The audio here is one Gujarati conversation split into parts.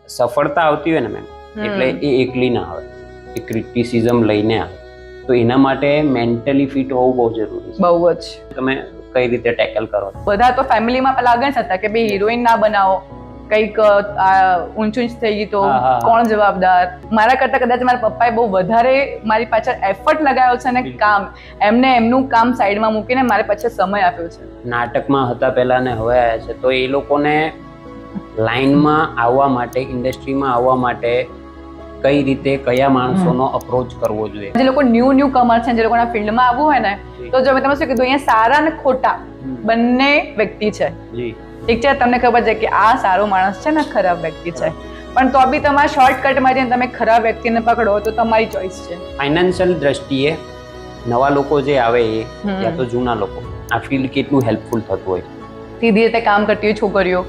સફળતા આવતી હોય ને મેમ, એટલે એ એકલી ના આવે, એ ક્રિટિસિઝમ લઈને આવે. તો એના માટે મેન્ટલી ફિટ હોવું બહુ જરૂરી છે. બહુ જ. તમે કઈ રીતે ટેકલ કરો? બધા તો ફેમિલીમાં પેલા આગળ હતા કે ભાઈ હિરોઈન ના બનાવો, કંઈક ઊંચું થઈ ગઈ તો કોણ જવાબદાર. મારા કરતા કદાચ મારા પપ્પાએ બહુ વધારે મારી પાછળ એફર્ટ લગાવ્યો છે અને કામ એમનું કામ સાઈડમાં મૂકીને મારે પાછળ સમય આપ્યો છે. નાટકમાં હતા પહેલા ને હવે આવ્યા છે, તો એ લોકોને લાઈનમાં આવવા માટે, ઇન્ડસ્ટ્રીમાં આવવા માટે કઈ રીતે કયા માણસોનો અપ્રોચ કરવો જોઈએ? જે લોકો ન્યૂ કમર છે, જે લોકોના ફિલ્ડમાં આવવું હોય ને, તો જો મેં તમે શું કીધું, અહીંયા સારા અને ખોટા બંને વ્યક્તિ છે. ઠીક છે, તમને ખબર છે કે આ સારો માણસ છે ને ખરાબ વ્યક્તિ છે, પણ તો બી તમારા શોર્ટકટમાં જઈને તમે ખરાબ વ્યક્તિને પકડો તો તમારી ચોઈસ છે. ફાઇનાન્શિયલ દ્રષ્ટિએ નવા લોકો જે આવે એ યા તો જૂના લોકો, આ ફિલ્ડ કેટલું હેલ્પફુલ થતું હોય? સીધી રીતે કામ કરતી હોય છોકરીઓ,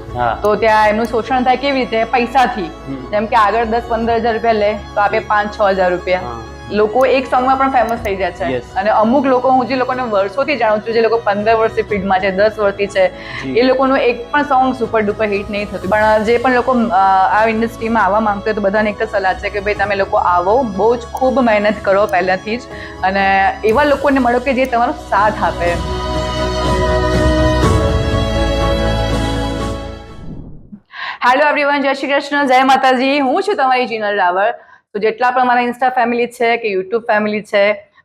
તો ત્યાં એમનું શોષણ થાય કેવી રીતે? પૈસાથી. જેમ કે આગળ 10-15 હજાર રૂપિયા લે તો આપે 5-6 હજાર રૂપિયા. લોકો એક સોંગમાં પણ ફેમસ થઈ જાય છે. અને અમુક લોકો, હું જે લોકોને વર્ષોથી જાણું છું, જે લોકો 15 વર્ષથી ફિલ્ડમાં છે, 10 વર્ષથી છે, એ લોકોનું એક પણ સોંગ સુપર ડુપર હિટ નહીં થતું. પણ જે પણ લોકો આ ઇન્ડસ્ટ્રીમાં આવવા માંગતા હોય તો બધાને એક જ સલાહ છે કે ભાઈ તમે લોકો આવો, બહુ જ ખૂબ મહેનત કરો પહેલાથી જ, અને એવા લોકોને મળો કે જે તમારો સાથ આપે. હેલો એવરીવન, જય શ્રી કૃષ્ણ, જય માતાજી. હું છું તમારી જીનલ રાવળ. તો જેટલા પણ મારા ઇન્સ્ટા ફેમિલી છે કે યુટ્યુબ ફેમિલી છે,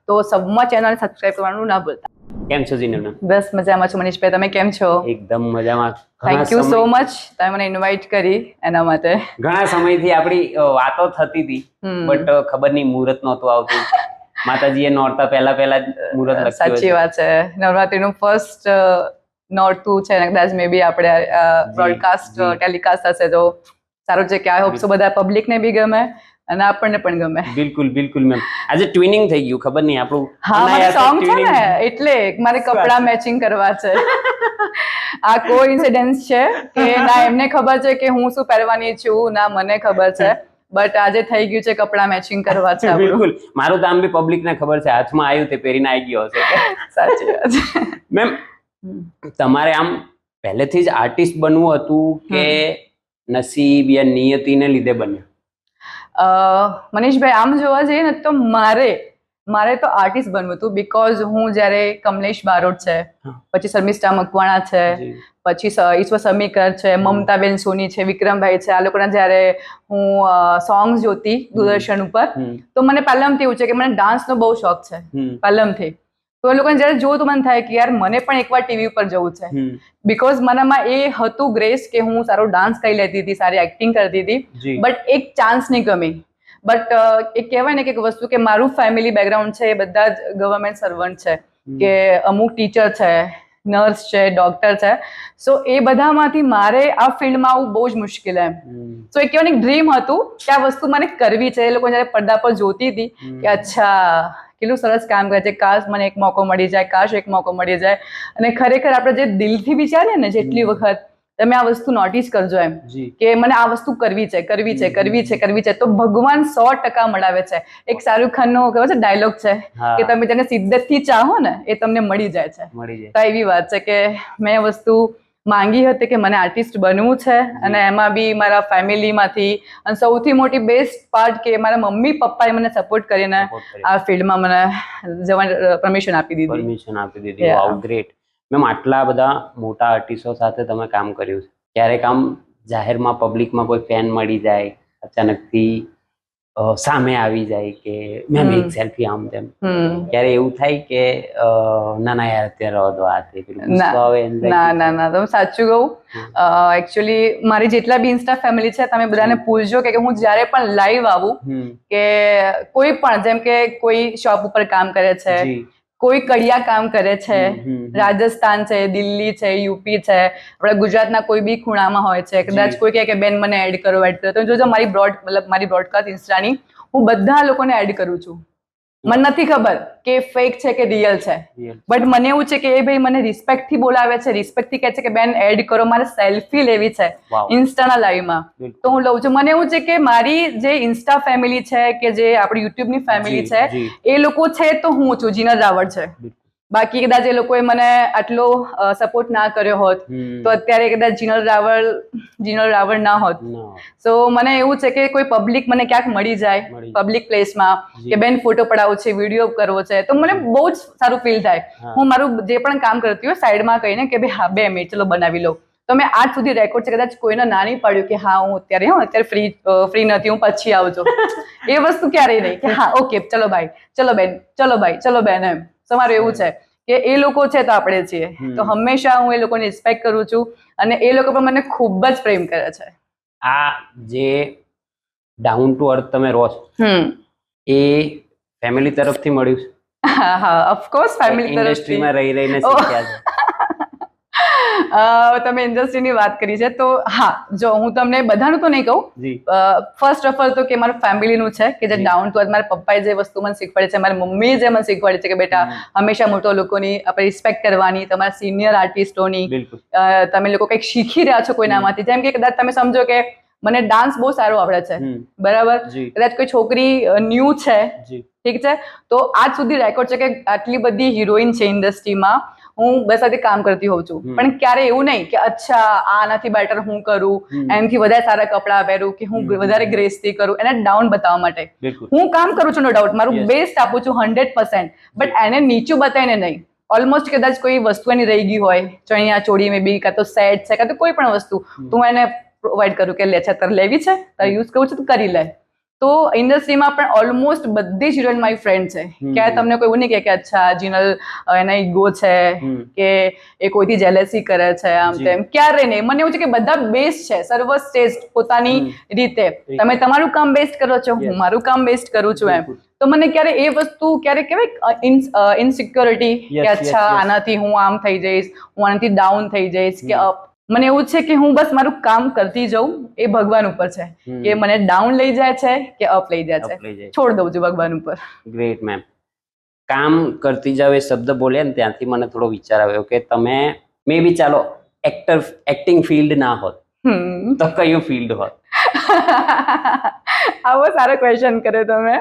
તો સબમાં ચેનલ સબસ્ક્રાઇબ કરવાનું ના ભૂલતા. કેમ છો જીનલ? બસ મજામાં છું મનીષભાઈ, તમે કેમ છો? એકદમ મજામાં. થેન્ક યુ સો મચ, તમે મને ઇન્વાઇટ કરી એના માટે. ઘણા સમયથી આપણી વાતો થતી હતી, બટ ખબર નહીં મુહૂર્ત નહોતું આવતું. માતાજીએ નોરતા પહેલા મુહૂર્ત લખ્યું. સાચી વાત છે, નવરાત્રીનું ફર્સ્ટ નોરતું છે, કદાચ મે બી આપણે બ્રોડકાસ્ટ ટેલિકાસ્ટ હશે તો સારું છે કે આઈ હોપ સો બધા પબ્લિકને બી ગમે અને આપણને પણ ગમે. બિલકુલ મેમ. આજે ટ્વિનિંગ થઈ ગયું, ખબર નહીં આપણું. હા, મારું સોંગ છે ને એટલે મારે કપડા મેચિંગ કરવા છે. આ કોઇન્સિડન્સ છે કે ના એમને ખબર છે કે હું શું પહેરવાની છું, ના મને ખબર છે, બટ આજે થઈ ગયું છે કપડા મેચિંગ કરવા છે. બિલકુલ, મારું તો આમ બી પબ્લિકને ખબર છે, હાથમાં આવ્યું તે પહેરીને આવી ગયો હશે. સાચી વાત છે. મેમ, તમારે આમ પહેલેથી જ આર્ટિસ્ટ બનવું હતું કે નસીબ યા નિયતિને લીધે બન્યું? મનીષભાઈ, આમ જોવા જઈએ ને તો મારે તો આર્ટિસ્ટ બનવું હતું, બીકોઝ હું જ્યારે કમલેશ બારોટ છે, પછી શર્મિષ્ઠા મકવાણા છે, પછી ઈશ્વર સમીકર છે, મમતાબેન સોની છે, વિક્રમભાઈ છે, આ લોકોના જ્યારે હું સોંગ્સ જોતી દૂરદર્શન ઉપર, તો મને પહેલાંથી એવું છે કે મને ડાન્સનો બહુ શોખ છે પહેલાંથી. તો એ લોકોને જ્યારે જોઉં તો મને થાય કે યાર મને પણ એકવાર ટીવી ઉપર જવું છે, બીકોઝ મનામાં એ હતું ગ્રેસ કે હું સારો ડાન્સ કરી લેતી હતી, સારી એક્ટિંગ કરતી હતી, બટ એક ચાન્સની કમી. બટ એ કહેવાય ને કે વસ્તુ કે મારું ફેમિલી બેકગ્રાઉન્ડ છે એ બધા જ ગવર્મેન્ટ સર્વન્ટ છે, કે અમુક ટીચર છે, નર્સ છે, ડોક્ટર છે, સો એ બધામાંથી મારે આ ફિલ્ડમાં આવવું બહુ જ મુશ્કેલ એમ. સો એ કહેવાનું એક ડ્રીમ હતું કે આ વસ્તુ મને કરવી છે. એ લોકો જયારે પડદા પર જોતી હતી કે અચ્છા કેટલું સરસ કામ કરે છે, કાશ મને એક મોકો મળી જાય, કાશ એક મોકો મળી જાય. અને ખરેખર આપણે જે દિલથી વિચારીએ ને જેટલી વખત, તમે આ વસ્તુ નોટિસ કરજો એમ કે મને આ વસ્તુ કરવી છે, તો ભગવાન 100% મળાવે છે. એક શાહરુખ ખાનનો ખબર છે ડાયલોગ છે કે તમે જેને શિદ્દતથી ચાહો ને એ તમને મળી જાય છે. તો એવી વાત છે કે મેં વસ્તુ માંગી હતી કે મને આર્ટિસ્ટ બનવું છે, અને એમાં બી મારા ફેમિલીમાંથી, અને સૌથી મોટી બેસ્ટ પાર્ટ કે મારા મમ્મી પપ્પાએ મને સપોર્ટ કરીને આ ફિલ્ડમાં મને જવાની પરમિશન આપી દીધી. વાવ, ગ્રેટ. મેમ, આટલા બધા મોટા આર્ટિસ્ટો સાથે તમે કામ કર્યું છે, ક્યારેક આમ જાહેરમાં પબ્લિકમાં કોઈ ફેન મળી જાય, અચાનકથી સામે આવી જાય કે મેમ એક સેલ્ફી આમ તેમ, ક્યારે એવું થાય કે ના યાર અત્યારે રહો દો, આ ના, તમે સાચું કહું, એકચ્યુઅલી મારી જેટલા બી ઇન્સ્ટા ફેમિલી છે તમે બધાને પૂછજો કે હું જ્યારે પણ લાઈવ આવું કે કોઈ પણ, જેમ કે કોઈ શોપ ઉપર કામ કરે છે, કોઈ કડિયા કામ કરે છે, રાજસ્થાન છે, દિલ્હી છે, યુપી છે, આપણા ગુજરાતના કોઈ બી ખૂણામાં હોય છે, કદાચ કોઈ કહે કે બેન મને એડ કરો, તો જોજો મારી બ્રોડકાસ્ટ ઇન્સ્ટાની હું બધા લોકોને એડ કરું છું. મને નથી ખબર કે ફેક છે કે રિયલ છે, બટ મને એવું છે કે એ ભાઈ મને રિસ્પેક્ટ થી બોલાવે છે, રિસ્પેક્ટ થી કહે છે કે બેન એડ કરો, મારે સેલ્ફી લેવી છે ઇન્સ્ટાના લાઈવમાં, તો હું લઉં છું. મને એવું છે કે મારી જે ઇન્સ્ટા ફેમિલી છે કે જે આપણી યુટ્યુબની ફેમિલી છે, એ લોકો છે તો હું છું, જીનલ રાવળ છે. બાકી કદાચ એ લોકોએ મને આટલો સપોર્ટ ના કર્યો હોત તો અત્યારે કદાચ જીનલ રાવળ ના હોત. સો મને એવું છે કે કોઈ પબ્લિક મને ક્યાંક મળી જાય પબ્લિક પ્લેસમાં કે બેન ફોટો પડાવવો છે, વિડીયો કરવો છે, તો મને બહુ જ સારું ફીલ થાય. હું મારું જે પણ કામ કરતી હોય સાઈડમાં કહીને કે ભાઈ હા 2 મિનિટ ચલો બનાવી લો. તો મેં આજ સુધી રેકોર્ડ છે કદાચ કોઈને ના નહીં પાડ્યું કે હા હું અત્યારે ફ્રી નથી, હું પછી આવજો. એ વસ્તુ ક્યારેય નહીં કે હા ઓકે ચલો ભાઈ, ચલો બેન, ચલો ભાઈ, ચલો બેન, એમ તમારું એવું છે કે એ લોકો છે તો આપણે છીએ. તો હંમેશા હું એ લોકોની રિસ્પેક્ટ કરું છું અને એ લોકો પણ મને ખૂબ જ પ્રેમ કરે છે. આ જે ડાઉન ટુ અર્થ તમે રહો છો એ ફેમિલી તરફથી મળ્યું છે? હા હા ઓફકોર્સ ફેમિલી તરફથી. ઇન્ડસ્ટ્રીમાં રહીને શીખ્યા છે? તમે ઇન્ડસ્ટ્રીની વાત કરી છે તો હા, જો હું તમને બધાનું તો નહીં કહું. ફર્સ્ટ ઓફ ઓલ તો કે મારું ફેમિલીનું છે કે જે ડાઉન ટુ અર્થ, મારા પપ્પાએ જે વસ્તુ મને શીખવાડી છે, મારી મમ્મીએ જે મને શીખવાડી છે કે બેટા હંમેશા મોટો લોકોની આપણે રિસ્પેક્ટ કરવાની, તમારા સિનિયર આર્ટિસ્ટોની. તમે લોકો કંઈક શીખી રહ્યા છો કોઈનામાંથી, જેમ કે કદાચ તમે સમજો કે મને ડાન્સ બહુ સારો આવડે છે, બરાબર, કદાચ કોઈ છોકરી ન્યૂ છે, ઠીક છે, તો આજ સુધી રેકોર્ડ છે કે આટલી બધી હિરોઈન છે ઇન્ડસ્ટ્રીમાં, હું બસ સાથે કામ કરતી હોઉં છું, પણ ક્યારે એવું નહીં કે અચ્છા આનાથી બેટર હું કરું, એનાથી વધારે સારા કપડાં પહેરું, કે હું વધારે ગ્રેસથી કરું, એને ડાઉન બતાવવા માટે હું કામ કરું છું, નો ડાઉટ મારું બેસ્ટ આપું છું 100%, બટ એને નીચું બતાવીને નહીં. ઓલમોસ્ટ કદાચ કોઈ વસ્તુ એની રહી ગઈ હોય, ચણિયા ચોળી મે બી, કાં તો સેટ છે, કાં તો કોઈ પણ વસ્તુ, તો હું એને પ્રોવાઈડ કરું કે લે છે તારે લેવી છે, તારે યુઝ કરવું છે તો કરી લે. તો ઇન્ડસ્ટ્રીમાં પણ ઓલમોસ્ટ બધી જ હિરોઈન મારી ફ્રેન્ડ છે. ક્યારે તમને કોઈ એવું નહીં કહે કે અચ્છા જીનલ એના ઈગો છે કે એ કોઈથી જેલેસી કરે છે, આમ તેમ, ક્યારે નહીં. મને એવું છે કે બધા બેસ્ટ છે, સર્વશ્રેષ્ઠ પોતાની રીતે. તમે તમારું કામ બેસ્ટ કરો છો, હું મારું કામ બેસ્ટ કરું છું, એમ. તો મને ક્યારે એ વસ્તુ ક્યારે કહેવાય ઇનસિક્યોરિટી કે અચ્છા આનાથી હું આમ થઈ જઈશ, હું આનાથી ડાઉન થઈ જઈશ કે અપ, મને એવું છે કે હું બસ મારું કામ કરતી જાઉં, એ ભગવાન ઉપર છે કે મને ડાઉન લઈ જાય છે કે અપ લઈ જાય છે, છોડ દઉં છું ભગવાન ઉપર. Great ma'am. કામ કરતી જાવ એ શબ્દ બોલ્યા ને ત્યાંથી મને થોડો વિચાર આવ્યો કે તમે મે બી ચાલો એક્ટિંગ ફિલ્ડ ના હોત તો કયું ફિલ્ડ હોત? આવો સારો ક્વેશ્ચન કર્યો તમે.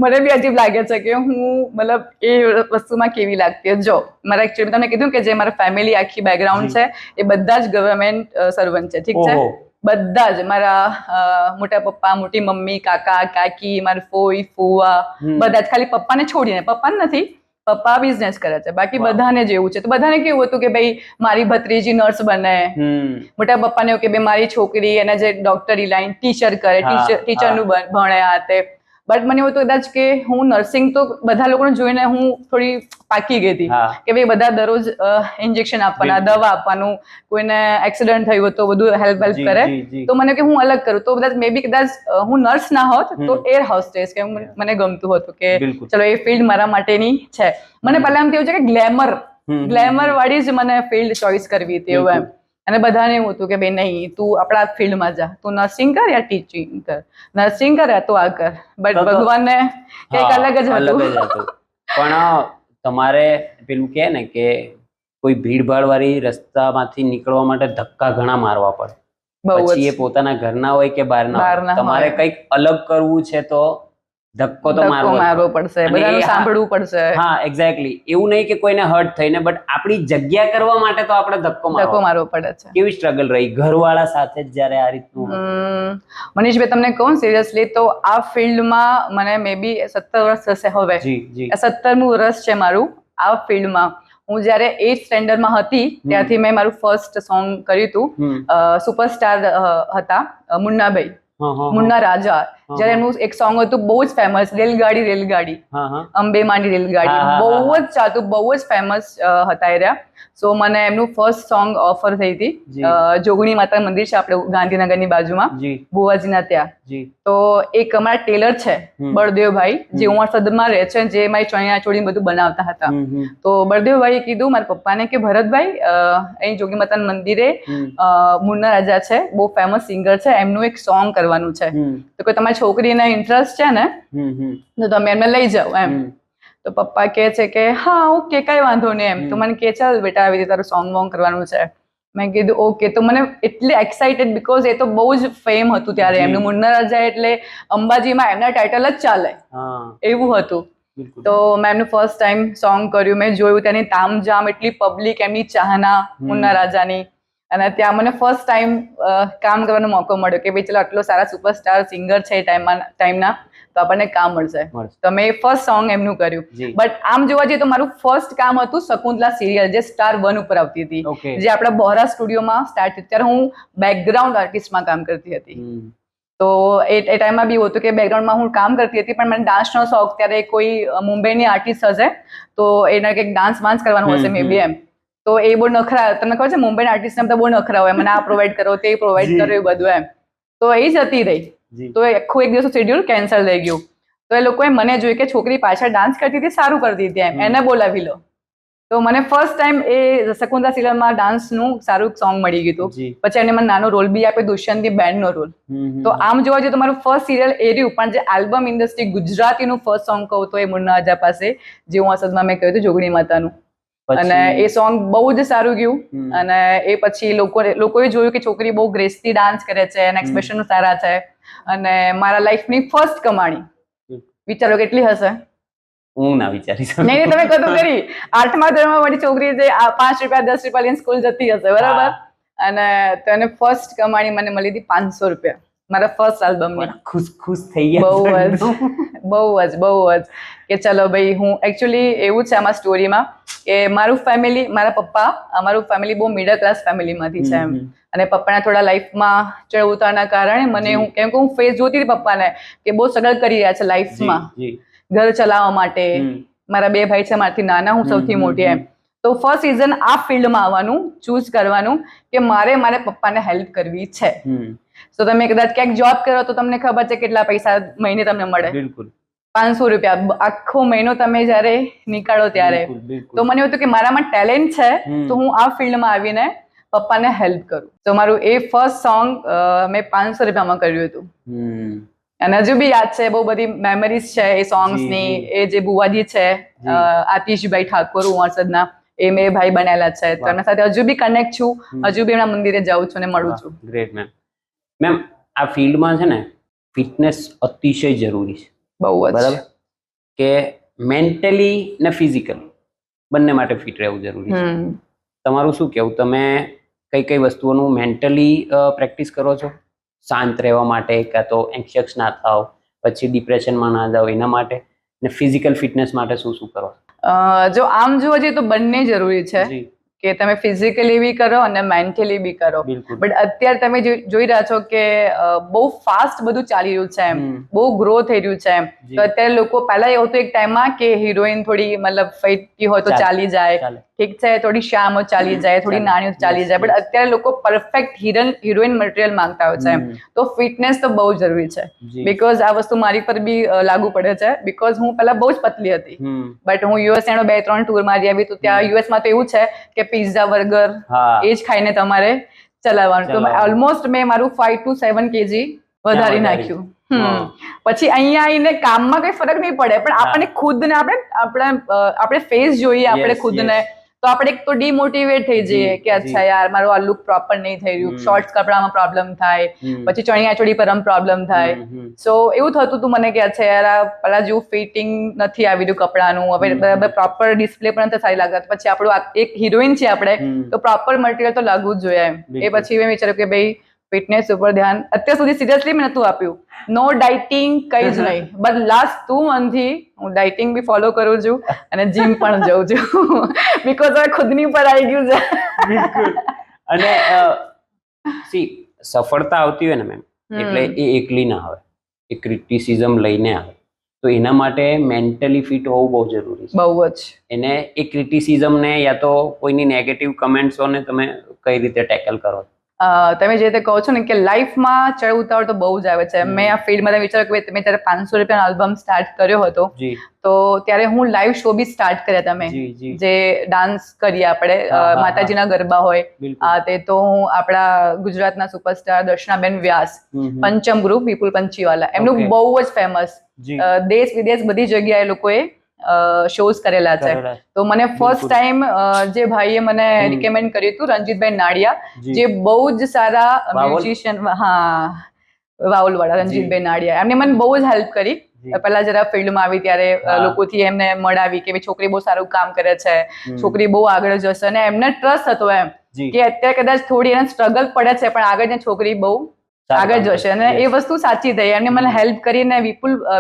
મને બી અજીબ લાગે છે કે હું મતલબ એ વસ્તુમાં કેવી લાગતી. જો મારા એકચ્યુઅલી તમને કીધું કે જે મારા ફેમિલી આખી બેકગ્રાઉન્ડ છે એ બધા જ ગવર્મેન્ટ સર્વન્ટ છે, ઠીક છે, બધા જ. મારા મોટા પપ્પા, મોટી મમ્મી, કાકા, કાકી, મારા ફોઈ, ફુવા, બધા જ. ખાલી પપ્પાને છોડીને, પપ્પાને નથી, પપ્પા બિઝનેસ કરે છે, બાકી બધાને જ એવું છે. તો બધાને કેવું હતું કે ભાઈ મારી ભત્રીજી નર્સ બને, મોટા પપ્પાને એવું કે ભાઈ મારી છોકરી એને જે ડોક્ટરી લાઈન, ટીચર કરે, ટીચરનું ભણે આ તે. બટ મને એવું હતું કદાચ કે હું નર્સિંગ તો બધા લોકોને જોઈને હું થોડી પાકી ગઈ હતી કે ભાઈ બધા દરરોજ ઇન્જેક્શન આપવાના, દવા આપવાનું, કોઈને એક્સિડન્ટ થયું તો બધું હેલ્પ કરે, તો મને કે હું અલગ કરું. તો કદાચ મે બી કદાચ હું નર્સ ના હોત તો એર હોસ્ટેસ કે મને ગમતું હતું કે ચલો એ ફિલ્ડ મારા માટેની છે. મને પહેલા એમ થયું છે કે ગ્લેમર વાળી જ મને ફિલ્ડ ચોઇસ કરવી હતી એવું એમ. અને બધાને એવું હતું કે ભાઈ નહીં તું આપણા ફિલ્ડમાં જા, તું નર્સિંગ કર યા ટીચિંગ કર, નર્સિંગ કર યા તો આ કર. બટ ભગવાનને કંઈક અલગ જ હતું. પણ તમારે પેલું કહે ને કે કોઈ ભીડભાડ વાળી રસ્તામાંથી નીકળવા માટે ધક્કા ઘણા મારવા પડે, પછી એ પોતાના ઘરના હોય કે બહારના, તમારે કંઈક અલગ કરવું છે તો ધક્કો તો મારવો પડશે, બધાનું સાંભળવું પડશે. હા એક્ઝેક્ટલી. એવું નહીં કે કોઈને હર્ટ થઈને, બટ આપણી જગ્યા કરવા માટે તો આપણે ધક્કો મારવો પડે છે. કેવી સ્ટ્રગલ રહી ઘરવાળા સાથે જ્યારે આ રીતનું? મનીષભાઈ તમને કહું સિરિયસલી તો આ ફિલ્ડમાં મને મે બી 17 વર્ષ થશે હવે. 17મું વર્ષ છે મારું આ ફિલ્ડમાં. હું જ્યારે 8th સ્ટેન્ડર્ડમાં હતી ત્યારથી મેં મારું ફર્સ્ટ સોંગ કર્યું હતું. સુપરસ્ટાર હતા મુન્નાભાઈ, મુન્ના રાજા, જ્યારે એમનું એક સોંગ હતું બહુ જ ફેમસ, રેલગાડી રેલગાડી, અંબે માંડી રેલગાડી, બહુ જ ચાલતું, બહુ જ ફેમસ હતા એ રહ્યા. સો મને એમનું ફર્સ્ટ સોંગ ઓફર થઈ હતી. જોગણી માતા મંદિર છે આપણે ગાંધીનગરની બાજુમાં, ભુવાજીના ત્યાં. તો એક અમારા ટેલર છે બળદેવભાઈ, જે ઉમરસદમાં રહે છે, જે મારી ચણિયા ચોળી બધું બનાવતા હતા. તો બળદેવભાઈએ કીધું મારા પપ્પાને કે ભરતભાઈ અહીં જોગી માતાના મંદિરે મુન્ના રાજા છે, બહુ ફેમસ સિંગર છે, એમનું એક સોંગ કરવાનું છે, તો કોઈ તમારી છોકરીને ઇન્ટરેસ્ટ છે ને તો તમે એમને લઈ જાઓ એમ. તો પપ્પા કહે છે કે હા ઓકે કઈ વાંધો નહીં એમ. તો મને કહે ચાલ બેટા આવી રીતે તારું સોંગ વોંગ કરવાનું છે. મેં કીધું ઓકે. તો મને એટલી એક્સાઇટેડ, બીકોઝ એ તો બહુ જ ફેમ હતું ત્યારે એમનું, મુન્ના રાજા એટલે અંબાજીમાં એમના ટાઇટલ જ ચાલે એવું હતું. બિલકુલ. તો મેં એમનું ફર્સ્ટ ટાઈમ સોંગ કર્યું, મેં જોયું ત્યાંની તામઝામ, એટલી પબ્લિક, એમની ચાહના મુન્ના રાજાની, અને ત્યાં મને ફર્સ્ટ ટાઈમ કામ કરવાનો મોકો મળ્યો કે ભાઈ ચલો આટલો સારા સુપરસ્ટાર સિંગર છે એ ટાઈમના, તો આપણને કામ મળશે. તો મેં ફર્સ્ટ સોંગ એમનું કર્યું. બટ આમ જોવા જઈએ તો મારું ફર્સ્ટ કામ હતું શકુંતલા સિરિયલ, જે સ્ટાર 1 ઉપર આવતી હતી, જે આપણા બોહરા સ્ટુડિયોમાં સ્ટાર્ટ થઈ. ત્યારે હું બેકગ્રાઉન્ડ આર્ટિસ્ટમાં કામ કરતી હતી. તો એ ટાઈમમાં બી હતું કે બેકગ્રાઉન્ડમાં હું કામ કરતી હતી, પણ મને ડાન્સનો શોખ. ત્યારે કોઈ મુંબઈની આર્ટિસ્ટ હશે તો એને કંઈક ડાન્સ કરવાનું હશે મે બી એમ, તો એ બહુ નખરા, તમને ખબર છે મુંબઈના આર્ટિસ્ટને તો બહુ નખરા હોય, મને આ પ્રોવાઈડ કરો, તે પ્રોવાઈડ કરો, એ બધું એમ. તો એ જતી રહી. તો આખું એક દિવસ શેડ્યુલ કેન્સલ થઈ ગયું. તો એ લોકોએ મને જોયું કે છોકરી પાછળ ડાન્સ કરતી હતી, સારું કરતી હતી, એમ એને બોલાવી લો. તો મને ફર્સ્ટ ટાઈમ એ શકુંતલા સિરિયલમાં ડાન્સનું સારું સોંગ મળી ગયું હતું. પછી એને મને નાનો રોલ બી આપ્યો, દુષ્યંતી બેન્ડનો રોલ. તો આમ જોવા જઈએ તો મારું ફર્સ્ટ સિરિયલ એ રહ્યું, પણ જે આલ્બમ ઇન્ડસ્ટ્રી ગુજરાતીનું ફર્સ્ટ સોંગ કહું તો એ મુન્ના રાજા પાસે, જે હું અસદમાં મેં કહ્યું હતું જોગણી માતાનું. અને એ સોંગ બહુ જ સારું ગયું. અને એ પછી લોકોએ જોયું કે છોકરી બહુ ગ્રેસથી ડાન્સ કરે છે અને એક્સપ્રેશન સારા છે. અને મારા લાઈફની ફર્સ્ટ કમાણી વિચારો કેટલી હશે? હું ના વિચારી શકું. નહીં, તમે કદું કરી 8મા ધોરણમાં મારી છોકરી જે 5 રૂપિયા 10 રૂપિયા લઈને સ્કૂલ જતી હશે, બરાબર? અને તેને ફર્સ્ટ કમાણી મને મળી હતી 500 રૂપિયા મારા ફર્સ્ટ આલ્બમની. ખુશ થઈ ગયા. બહુ જ કે ચલો ભાઈ. હું એકચ્યુઅલી એવું છે આમાં સ્ટોરીમાં કે મારું ફેમિલી, મારા પપ્પા, અમારું ફેમિલી બહુ મિડલ ક્લાસ ફેમિલીમાંથી છે એમ. અને પપ્પાના થોડા લાઈફમાં ચડ ઉતારના કારણે મને, હું કેમ કે હું ફેસ જોતી હતી પપ્પાને કે બહુ સ્ટ્રગલ કરી રહ્યા છે લાઈફમાં, ઘર ચલાવવા માટે. મારા 2 ભાઈ છે મારાથી નાના, હું સૌથી મોટી એમ. તો ફર્સ્ટ સીઝન આ ફિલ્ડમાં આવવાનું ચૂઝ કરવાનું કે મારે પપ્પાને હેલ્પ કરવી છે. તો તમે કદાચ ક્યાંક જોબ કરો તો તમને ખબર છે કેટલા પૈસા મહિને તમને મળે? બિલકુલ 500 રૂપિયા આખો મહિનો તમે જયારે નીકાળો ત્યારે. તો મને એવું હતું કે મારામાં ટેલેન્ટ છે, તો હું આ ફિલ્ડમાં આવીને પપ્પાને હેલ્પ કરું. તો મારું એ ફર્સ્ટ સોંગ મેં 500 રૂપિયામાં કર્યું હતું. અને હજુ બી યાદ છે, બહુ બધી મેમરીઝ છે એ સોંગ્સની. એ જે બુવાજી છે આતિશભાઈ ઠાકોર ઉમરસદના, એ મેં ભાઈ બનેલા છે. તો એમના સાથે હજુ બી કનેક્ટ છું, હજુ બી એમના મંદિરે જાઉં છું અને મળું છું. Great ma'am. મેમ, આ ફિલ્ડમાં છે ને ફિટનેસ અતિશય જરૂરી છે. બહુ જ. બરાબર? કે મેન્ટલી ને ફિઝિકલ બંને માટે ફિટ રહેવું જરૂરી છે. તમારું શું કેવું? તમે કઈ વસ્તુઓનું મેન્ટલી પ્રેક્ટિસ કરો છો શાંત રહેવા માટે, કાં તો એન્શિયસ ના થાવ, પછી ડિપ્રેશનમાં ના જાઓ એના માટે, ને ફિઝિકલ ફિટનેસ માટે શું કરો? જો આમ જોવા જઈએ તો બંને જરૂરી છે કે તમે ફિઝિકલી બી કરો અને મેન્ટલી બી કરો. બટ અત્યારે તમે જોઈ રહ્યા છો કે બહુ ફાસ્ટ બધું ચાલી રહ્યું છે એમ, બહુ ગ્રો થઈ રહ્યું છે એમ. તો અત્યારે લોકો, પહેલા એવું હતું એક ટાઈમમાં કે હિરોઈન થોડી મતલબ ફેટકી હોય તો ચાલી જાય, ઠીક છે, થોડી શ્યામ હોય ચાલી જાય, થોડી નાની ચાલી જાય. બટ અત્યારે લોકો પરફેક્ટ હિરોઈન મટીરિયલ માંગતા હોય છે એમ. તો ફિટનેસ તો બહુ જરૂરી છે. બીકોઝ આ વસ્તુ મારી પર બી લાગુ પડે છે. બીકોઝ હું પહેલા બહુ જ પતલી હતી, બટ હું યુએસ 2-3 ટૂર મારી આવી. તો ત્યાં યુએસમાં તો એવું છે કે પિઝા, બર્ગર એ જ ખાઈને તમારે ચલાવવાનું. તો ઓલમોસ્ટ મેં મારું 5 to 7 kg વધારી નાખ્યું. પછી અહીંયા આવીને કામમાં કઈ ફરક નહીં પડે, પણ આપણને ખુદને આપણે ફેસ જોઈએ આપણે ખુદને, તો આપણે એક તો ડિમોટિવેટ થઈ જઈએ કે અચ્છા યાર મારું આ લુક પ્રોપર નહીં થઈ રહ્યું, શોર્ટ્સ કપડામાં પ્રોબ્લેમ થાય, પછી ચણિયાચોળી પર પ્રોબ્લેમ થાય. સો એવું થતું હતું મને કે અચ્છા યાર આ પેલા જેવું ફિટિંગ નથી આવી રહ્યું કપડાનું, હવે પ્રોપર ડિસ્પ્લે પણ નથી સારી લાગત. પછી આપણું એક હિરોઈન છે આપણે, તો પ્રોપર મટીરિયલ તો લાગવું જ જોઈએ એમ. એ પછી મેં વિચાર્યું કે ભાઈ ફિટનેસ ઉપર ધ્યાન અત્યાર સુધી સિરિયસલી મેં નતું આપ્યું. નો ડાયટિંગ કઈ જ નહીં, બટ લાસ્ટ 2 મંથથી હું ડાયટિંગ બી ફોલો કરું છું અને જીમ પણ જાઉં છું. બીકોઝ હવે ખુદની ઉપર આવી ગયું છે. બિલકુલ. અને સફળતા આવતી હોય ને મેમ, એટલે એ એકલી ના આવે, એ ક્રિટિસિઝમ લઈને આવે. તો એના માટે મેન્ટલી ફિટ હોવું બહુ જરૂરી છે. બહુ જ. એને એ ક્રિટિસિઝમને યા તો કોઈની નેગેટિવ કમેન્ટ્સોને તમે કઈ રીતે ટેકલ કરો? તમે જે રીતે કહો છો ને કે લાઈફમાં ચડ ઉતાર તો બહુ જ આવે છે. મેં આ ફિલ્ડમાં વિચાર્યું કે મેં ત્યારે 500 રૂપિયાનો આલ્બમ સ્ટાર્ટ કર્યો હતો, તો ત્યારે હું લાઈવ શો બી સ્ટાર્ટ કર્યા હતા મેં, જે ડાન્સ કરીએ આપણે, માતાજીના ગરબા હોય તે. તો હું આપણા ગુજરાતના સુપરસ્ટાર દર્શનાબેન વ્યાસ, પંચમ ગ્રુપ વિપુલ પંચીવાલા, એમનું બહુ જ ફેમસ, દેશ વિદેશ બધી જગ્યાએ લોકોએ શોઝ કરેલા છે. તો મને ફર્સ્ટ ટાઈમ જે ભાઈએ મને રિકમેન્ડ કર્યું હતું, રણજીતભાઈ નાડિયા, જે બહુ જ સારા મ્યુઝિશિયન, હા વાઉલ વાળા રણજીતભાઈ નાડિયા, એમને મને બહુ જ હેલ્પ કરી. પહેલા જરા ફિલ્ડમાં આવી ત્યારે લોકોથી એમને મળાવી કે ભાઈ છોકરી બહુ સારું કામ કરે છે, છોકરી બહુ આગળ જશે, અને એમને ટ્રસ્ટ હતો એમ કે અત્યારે કદાચ થોડી એને સ્ટ્રગલ પડે છે પણ આગળ છોકરી બહુ આગળ જશે, અને એ વસ્તુ સાચી થઈ. એમને મને હેલ્પ કરીને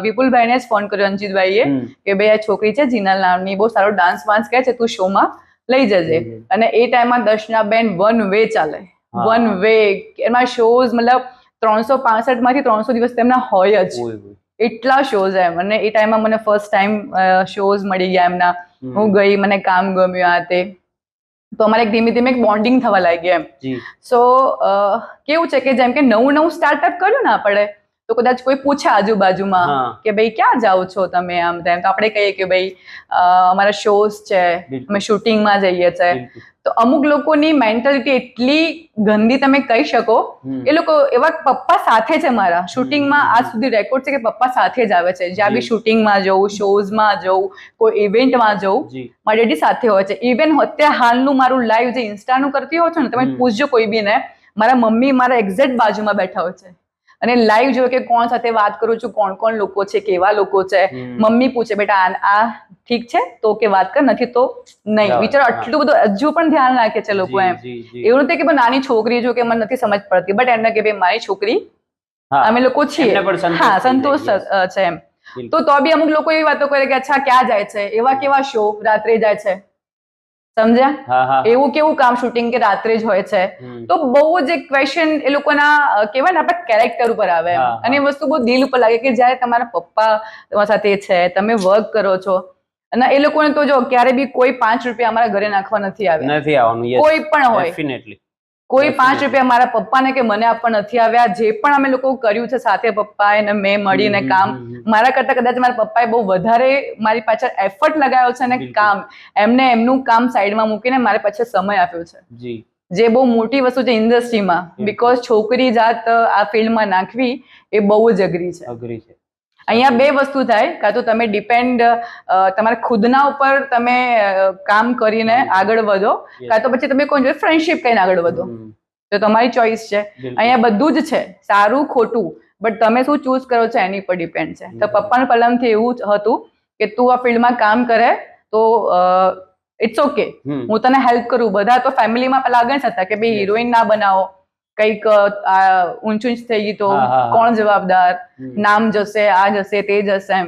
વિપુલભાઈને જ ફોન કર્યો, અંજીતભાઈએ, કે ભાઈ આ છોકરી છે જીનલ નામની, બહુ સારો ડાન્સ વાન્સ કરે છે, તું શોમાં લઈ જજે. અને એ ટાઈમમાં દર્શનાબેન વન વે ચાલે, વન વે, એમાં શોઝ મતલબ 365 માંથી 300 દિવસ તેમના હોય જ, એટલા શોઝ એમ. અને એ ટાઈમમાં મને ફર્સ્ટ ટાઈમ શોઝ મળી ગયા એમના, હું ગઈ, મને કામ ગમ્યું આ તે, તો અમારે ધીમે ધીમે એક બોન્ડિંગ થવા લાગી એમ. સો કેવું છે કે જેમ કે નવું સ્ટાર્ટઅપ કર્યું ને આપણે, તો કદાચ કોઈ પૂછે આજુબાજુમાં કે ભાઈ ક્યાં જાઓ છો તમે, આમ તેમ, તો આપણે કહીએ કે ભાઈ અમારા શોઝ છે, અમે શૂટિંગમાં જઈએ છીએ. તો અમુક લોકોની મેન્ટાલિટી એટલી ગંદી તમે કહી શકો, એ લોકો એવા પપ્પા સાથે છે મારા શૂટિંગમાં, આજ સુધી રેકોર્ડ છે કે પપ્પા સાથે જ આવે છે, જ્યાં બી શૂટિંગમાં જવું, શોઝમાં જવું, કોઈ ઇવેન્ટમાં જવું, મારા ડેડી સાથે હોય છે. ઇવન અત્યારે હાલનું મારું લાઈવ જે ઇન્સ્ટાનું કરતી હોય છો ને, તમે પૂછજો કોઈ બી ને, મારા મમ્મી મારા એક્ઝેક્ટ બાજુમાં બેઠા હોય છે અને લાઈવ જોયો કે કોણ સાથે વાત કરું છું, કોણ કોણ લોકો છે, કેવા લોકો છે. મમ્મી પૂછે બેટા આ ઠીક છે તો કે વાત કર, નથી તો નહીં. વિચારો આટલું બધું હજુ પણ ધ્યાન રાખે છે લોકો એમ. એવું નથી કે નાની છોકરી જો કે મને નથી સમજ પડતી, બટ એમને કે ભાઈ મારી છોકરી, અમે લોકો છીએ, હા, સંતોષ છે એમ. તો બી અમુક લોકો એવી વાતો કરે કે અચ્છા ક્યાં જાય છે, એવા કેવા શો રાત્રે જાય છે, સમજ્યા, એવું કેવું કામ શૂટિંગ કે રાત્રે જ હોય છે. તો બહુ જ એક ક્વેશ્ચન એ લોકોના કહેવાય ને આપણા કેરેક્ટર ઉપર આવે, અને એ વસ્તુ બહુ દિલ ઉપર લાગે કે જ્યારે તમારા પપ્પા તમારા સાથે છે, તમે વર્ક કરો છો, અને એ લોકોને તો જો ક્યારે બી કોઈ 5 રૂપિયા અમારા ઘરે નાખવા નથી આવ્યા, કોઈ પણ હોય, કોઈ 5 રૂપિયા મારા પપ્પાને કે મને આપવા નથી આવ્યા. જે પણ અમે લોકો કર્યું છે સાથે પપ્પાએ ને મેં મળીને કામ, મારા કરતા કદાચ મારા પપ્પાએ બહુ વધારે મારી પાછળ એફર્ટ લગાવ્યો છે, અને કામ એમને એમનું કામ સાઈડમાં મૂકીને મારે પાછળ સમય આપ્યો છે, જે બહુ મોટી વસ્તુ છે ઇન્ડસ્ટ્રીમાં. બીકોઝ છોકરી જાત આ ફિલ્ડમાં નાખવી એ બહુ જ અઘરી છે. અહીંયા બે વસ્તુ થાય, કાં તો તમે ડિપેન્ડ તમારા ખુદના ઉપર તમે કામ કરીને આગળ વધો, કાં તો પછી તમે કોઈ જોડે ફ્રેન્ડશિપ કરીને આગળ વધો, તો તમારી ચોઈસ છે. અહીંયા બધું જ છે, સારું ખોટું, બટ તમે શું ચૂઝ કરો છો એની પર ડિપેન્ડ છે. તો પપ્પાના પહેલાથી એવું જ હતું કે તું આ ફિલ્ડમાં કામ કરે તો ઇટ્સ ઓકે, હું તને હેલ્પ કરું. બધા તો ફેમિલીમાં પેલા આગળ હતા કે ભાઈ હિરોઈન ના બનાવો, કઈક ઊંચું થઈ ગઈ તો કોણ જવાબદાર, નામ જશે, આ જશે, તે જશે એમ.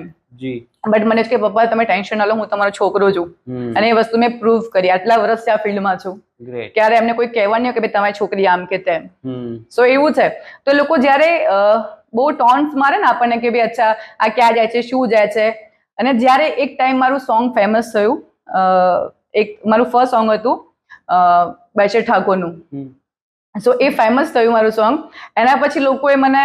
બટ મને કે પપ્પા તમે ટેન્શન ના લો, હું તમારો છોકરો છું, અને એ વસ્તુ મેં પ્રૂવ કરી. આટલા વર્ષથી આ ફિલ્ડમાં છું, ક્યારે એમને કોઈ કહેવા નહીં કે ભાઈ તમારી છોકરી આમ કે તેમ. સો એવું છે. તો લોકો જયારે બહુ ટોન્સ મારે ને આપણને કે ભાઈ અચ્છા આ ક્યાં જાય છે, શું જાય છે, અને જયારે એક ટાઈમ મારું સોંગ ફેમસ થયું, એક મારું ફર્સ્ટ સોંગ હતું બેચર ઠાકોરનું, સો એ ફેમસ થયું મારું સોંગ. એના પછી લોકોએ મને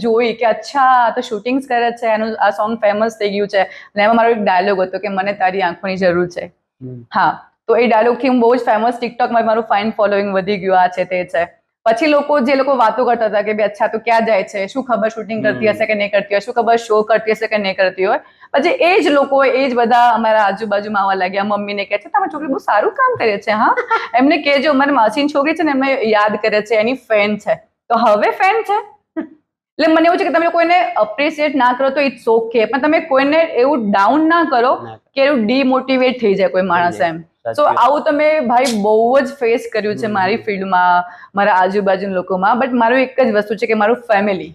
જોઈ કે અચ્છા તો શૂટિંગ્સ કરે છે, એનું આ સોંગ ફેમસ થઈ ગયું છે. અને એમાં મારો એક ડાયલોગ હતો કે મને તારી આંખોની જરૂર છે. હા, તો એ ડાયલોગથી હું બહુ જ ફેમસ, ટિકટોકમાં મારું ફાઇન ફોલોઈંગ વધી ગયું, આ છે તે છે. પછી જે લોકો વાતો કરતા હતા કે ભાઈ અચ્છા તો ક્યાં જાય છે, શું ખબર શૂટિંગ કરતી હશે કે નહીં કરતી હોય, શું ખબર શો કરતી હશે કે નહીં કરતી હોય. પછી એ જ લોકો, એ જ બધા અમારા આજુબાજુમાં આવવા લાગ્યા. મમ્મીને કહે છે તમારી છોકરી બહુ સારું કામ કરે છે, હા એમને કહેજો, મારી માસીની છોકરી છે ને એમને યાદ કરે છે, એની ફેન છે. તો હવે ફેન છે એટલે મને એવું છે કે તમે કોઈને અપ્રિશિએટ ના કરો તો ઇટ્સ ઓકે, પણ તમે કોઈને એવું ડાઉન ના કરો કે એવું ડિમોટિવેટ થઈ જાય કોઈ માણસ એમ. સો આવું તમે ભાઈ બહુ જ ફેસ કર્યું છે મારી ફિલ્ડમાં, મારા આજુબાજુના લોકોમાં. બટ મારું એક જ વસ્તુ છે કે મારું ફેમિલી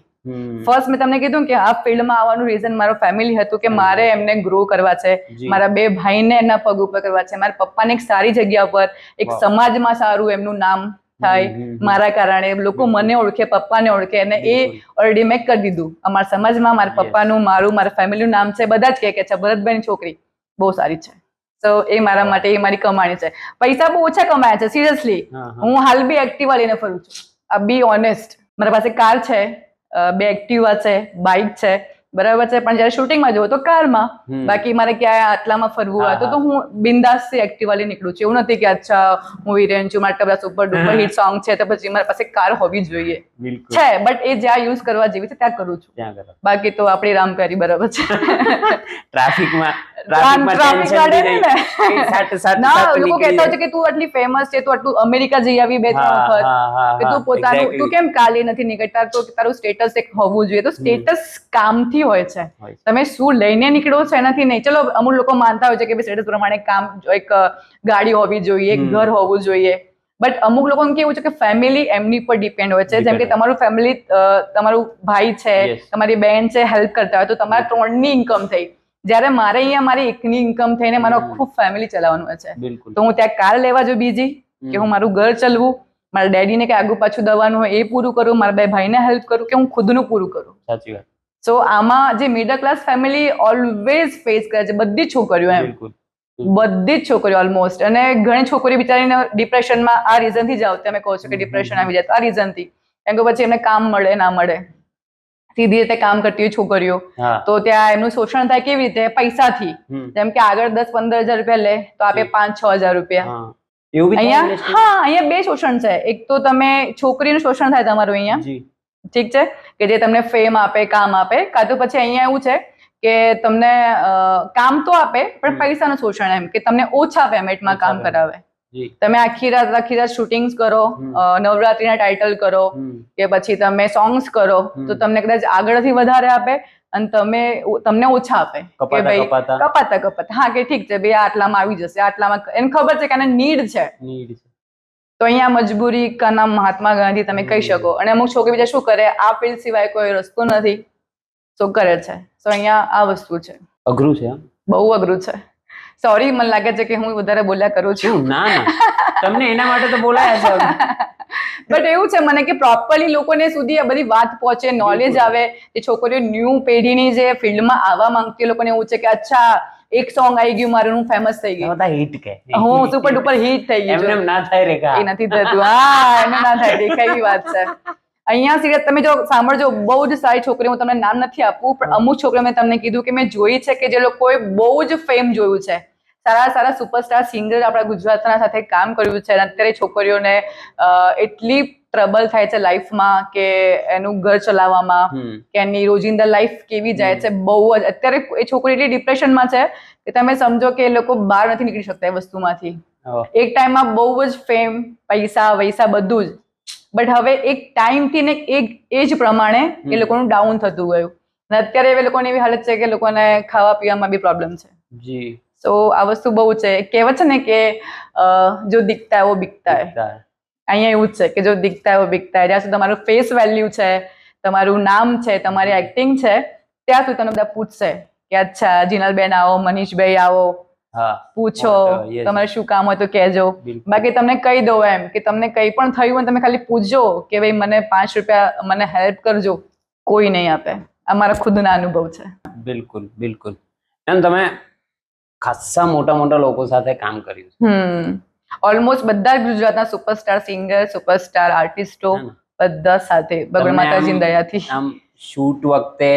ફર્સ્ટ. મેં તમને કીધું કે આ ફિલ્ડમાં આવવાનું રીઝન મારો ફેમિલી હતું, કે મારે એમને ગ્રો કરવા છે, મારા 2 ભાઈને એમના પગ ઉપર કરવા છે, મારા પપ્પાને એક સારી જગ્યા પર, એક સમાજમાં સારું એમનું નામ થાય મારા કારણે, લોકો મને ઓળખે, પપ્પાને ઓળખે. અને એ ઓલરેડી મેં કરી દીધું અમારા સમાજમાં. મારા પપ્પાનું, મારું, મારા ફેમિલીનું નામ છે, બધા જ કહે છે ભરતભાઈની છોકરી બહુ સારી છે. તો એ મારા માટે એ મારી કમાણી છે. પૈસા બહુ ઓછા કમાયા છે સિરિયસલી. હું હાલ બી એક્ટિવા લઈને ફરું છું, આ બી ઓનેસ્ટ. મારા પાસે કાર છે, 2 એક્ટિવા છે, બાઇક છે, બરાબર છે, પણ જયારે શૂટિંગમાં જવું તો કારમાં. બાકી મારે ક્યાંય આટલામાં ફરવું હોય તો હું બિંદાસથી એક્ટિવા લઈને નીકળું છું. એવું નથી કે અચ્છા હું હિરોઈન છું, મારા બધા સુપર ડુપર હિટ સોંગ છે તો પછી મારી પાસે કાર હોવી જોઈએ છે, બટ એ જ્યાં યુઝ કરવા જેવી છે ત્યાં કરું છું. બાકી તો આપણી રામકારી બરાબર છે. ટ્રાફિકમાં ટ્રાફિક કાઢે ને ના લોકો કહેતા હોય છે કે તું આટલી ફેમસ છે, તું આટલું અમેરિકા જઈ આવી 2-3 વખત, કે તું પોતાનું તું કેમ કાલે નથી નીકળતા, તો તારું સ્ટેટસ એક હોવું જોઈએ. તો સ્ટેટસ કામથી હોય છે, તમે શું લઈને નીકળો છો એનાથી નહીં. ચલો અમુક લોકો માનતા હોય છે કે સ્ટેટસ પ્રમાણે કામ, એક ગાડી હોવી જોઈએ, એક ઘર હોવું જોઈએ, બટ અમુક લોકોને કેવું છે કે ફેમિલી એમની પર ડિપેન્ડ હોય છે. જેમ કે તમારું ફેમિલી, તમારું ભાઈ છે, તમારી બેન છે, હેલ્પ કરતા હોય તો તમારા 3ની ઇન્કમ થઈ. જ્યારે મારે અહીંયા મારી એકની ઇન્કમ થઈને મારો આખું ફેમિલી ચલાવવાનું હોય છે, તો હું ત્યાં કાર લેવા જો બીજી, કે હું મારું ઘર ચલવું, મારા ડેડીને કે આગુ પાછું દવાનું હોય એ પૂરું કરું, મારા 2 ભાઈને હેલ્પ કરું, કે હું ખુદનું પૂરું કરું. સાચી વાત. સો આમાં જે middle class family always face કરે છે, બધી જ છોકરીઓ, એમ બધી જ છોકરીઓ ઓલમોસ્ટ. અને ઘણી છોકરીઓ બિચારીને ડિપ્રેશનમાં આ રીઝનથી જ આવતી. તમે કહો છો કે ડિપ્રેશન આવી જાય તો આ રીઝનથી, કેમ કે પછી એમને કામ મળે ના મળે, સીધી રીતે કામ કરતી હોય છોકરીઓ, તો ત્યાં એમનું શોષણ થાય. કેવી રીતે? પૈસાથી. જેમ કે આગળ 10-15 હજાર રૂપિયા લે તો આપે 5-6 હજાર રૂપિયા. અહીંયા 2 શોષણ છે. એક તો તમે છોકરીનું શોષણ થાય તમારું અહીંયા, ઠીક છે, કે જે તમને ફેમ આપે, કામ આપે, કાં તો પછી અહીંયા એવું છે કે તમને કામ તો આપે પણ પૈસાનું શોષણ, એમ કે તમને ઓછા પેમેન્ટમાં કામ કરાવે. તમે આખી રાત શૂટિંગ્સ કરો, નવરાત્રીના ટાઇટલ કરો, કે પછી તમે સોંગ્સ કરો, તો તમને કદાચ આગળથી વધારે આપે અને તમને ઓછા આપે, કે ભાઈ કપાતા હા, કે ઠીક છે ભાઈ આટલામાં આવી જશે, આટલામાં. એને ખબર છે કે આને નીડ છે. તો અહીંયા મજબૂરી કા નામ મહાત્મા ગાંધી તમે કહી શકો. અને અમુક છોકરી બીજા શું કરે, આ ફિલ્ડ સિવાય કોઈ રસ્તો નથી, તો કરે છે. તો અહીંયા આ વસ્તુ છે. અઘરું છે, બહુ અઘરું છે. સોરી, મને લાગે છે કે હું વધારે બોલ્યા કરું છું. ના, તમને એના માટે તો બોલાયા છે. બટ એવું છે મને કે પ્રોપરલી લોકોને સુધી આ બધી વાત પહોંચે, નોલેજ આવે. જે છોકરીઓ ન્યૂ પેઢીની જે ફિલ્ડમાં આવવા માંગતી, લોકોને એવું છે કે અચ્છા એક સોંગ આવી ગયું મારું, હું ફેમસ થઈ ગઈ, હિટ કે હું સુપર ડુપર હિટ થઈ ગઈ. એમને ના થાય રેખા, એ નથી થતું. હા, એને ના થાય રેખા, એવી વાત છે. અહીંયા સિરિયસ તમે જો સાંભળજો, બહુ જ સારી છોકરીઓ, હું તમને નામ નથી આપવું, પણ અમુક છોકરીઓ મેં તમને કીધું કે મેં જોઈ છે કે જે લોકોએ બહુ જ ફેમ જોયું છે, સારા સુપરસ્ટાર સિંગર આપણા ગુજરાતના સાથે કામ કર્યું છે, અને અત્યારે છોકરીઓને એટલી ટ્રબલ થાય છે લાઈફમાં, કે એનું ઘર ચલાવવામાં, કે એની રોજિંદા લાઈફ કેવી જાય છે. બહુ જ અત્યારે એ છોકરી એટલી ડિપ્રેશનમાં છે કે તમે સમજો કે એ લોકો બહાર નથી નીકળી શકતા એ વસ્તુમાંથી. એક ટાઈમમાં બહુ જ ફેમ, પૈસા બધું જ, બટ હવે એક ટાઈમથી ને એક એજ પ્રમાણે એ લોકોનું ડાઉન થતું ગયું, અને અત્યારે એ લોકોની એવી હાલત છે કે લોકોને ખાવા પીવામાં બી પ્રોબ્લેમ છે. જી. તો આ વસ્તુ બહુ છે. કહેવત છે ને કે જો દિખતા હૈ વો બિકતા હૈ. અહીંયા એવું જ છે કે જો દિખતા હૈ વો બિકતા હૈ. જ્યાં સુધી તમારું ફેસ વેલ્યુ છે, તમારું નામ છે, તમારી એક્ટિંગ છે, ત્યાં સુધી તમને બધા પૂછશે કે અચ્છા જીનલબેન આવો, મનીષભાઈ આવો, પૂછો, તમારે શું કામ હોય તો કહેજો. બાકી તમને કહી દો એમ કે તમને કંઈ પણ થયું હોય તમે ખાલી પૂછજો કે ભાઈ મને 5 રૂપિયા મને હેલ્પ કરજો, કોઈ નહીં આપે. આ મારા ખુદના અનુભવ છે. બિલકુલ. એમ તમે ખાસા મોટા લોકો સાથે કામ કર્યું છે. ઓલમોસ્ટ બધા ગુજરાતના સુપરસ્ટાર સિંગર, સુપરસ્ટાર આર્ટિસ્ટો બધા સાથે ભગવાન માતાજીની દયાથી. આમ શૂટ વખતે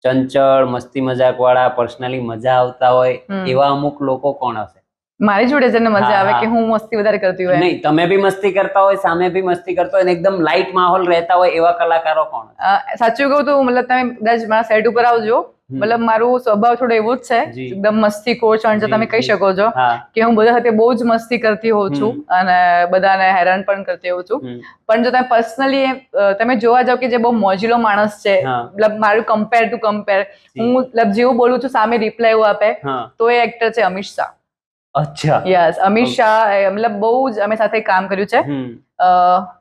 ચંચળ, મસ્તી મજાક વાળા, પર્સનલી મજા આવતા હોય એવા અમુક લોકો કોણ હશે? મારી જોડે જેને મજા આવે કે હું મસ્તી વધારે કરતી હોય. નહીં, તમે બી મસ્તી કરતા હોય, સામે બી મસ્તી કરતા હોય, એકદમ લાઇટ માહોલ રહેતા હોય એવા કલાકારો કોણ? સાચું કહું તો મતલબ તમે કદાચ મારા સેટ ઉપર આવજો, મતલબ મારું સ્વભાવ થોડો એવો જ છે, એકદમ મસ્તીખોર ચણચો તમે કહી શકો છો, કે હું બધા સાથે બહુ જ મસ્તી કરતી હોઉં છું અને બધાને હેરાન પણ કરતી હોઉં છું. પણ જો તમે પર્સનલી તમે જોવા જાવ કે જે બહુ મોજીલો માણસ છે, મતલબ મારું કમ્પેર ટુ કમ્પેર, હું મતલબ જેવું બોલું છું સામે રિપ્લાય એવું આપે, તો એ એક્ટર છે અમિત શાહ. અચ્છા. યસ, અમિત શાહ મતલબ બહુ જ અમે સાથે કામ કર્યું છે.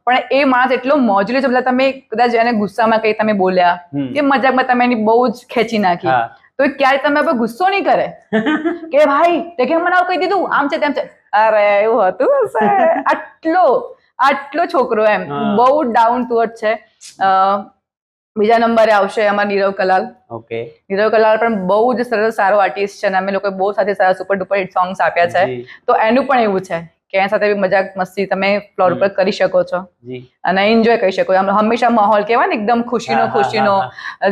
પણ એ માણસ એટલો મોજલો છે, મતલબ તમે કદાચ એને ગુસ્સામાં કઈ તમે બોલ્યા કે મજાકમાં તમે એની બહુ જ ખેંચી નાખી, તો ક્યારે તમે આપણે ગુસ્સો નહીં કરે કે ભાઈ તે કેમ મને આવું કહી દીધું, આમ છે તેમ છે. અરે એવું હતું હશે. આટલો છોકરો એમ બહુ ડાઉન ટુ અર્થ છે. બીજા નંબરે આવશે અમારા નીરવ કલાલ. નીરવ કલાલ પણ બહુ જ સરસ સારો આર્ટિસ્ટ છે, અને અમે લોકો બહુ સાથે સારા સુપર ડુપર હિટ સોંગ્સ આપ્યા છે. તો એનું પણ એવું છે કે એના સાથે બી મજાક મસ્તી તમે ફ્લોર ઉપર કરી શકો છો અને એન્જોય કરી શકો છો. હંમેશા માહોલ કહેવાય ને એકદમ ખુશીનો,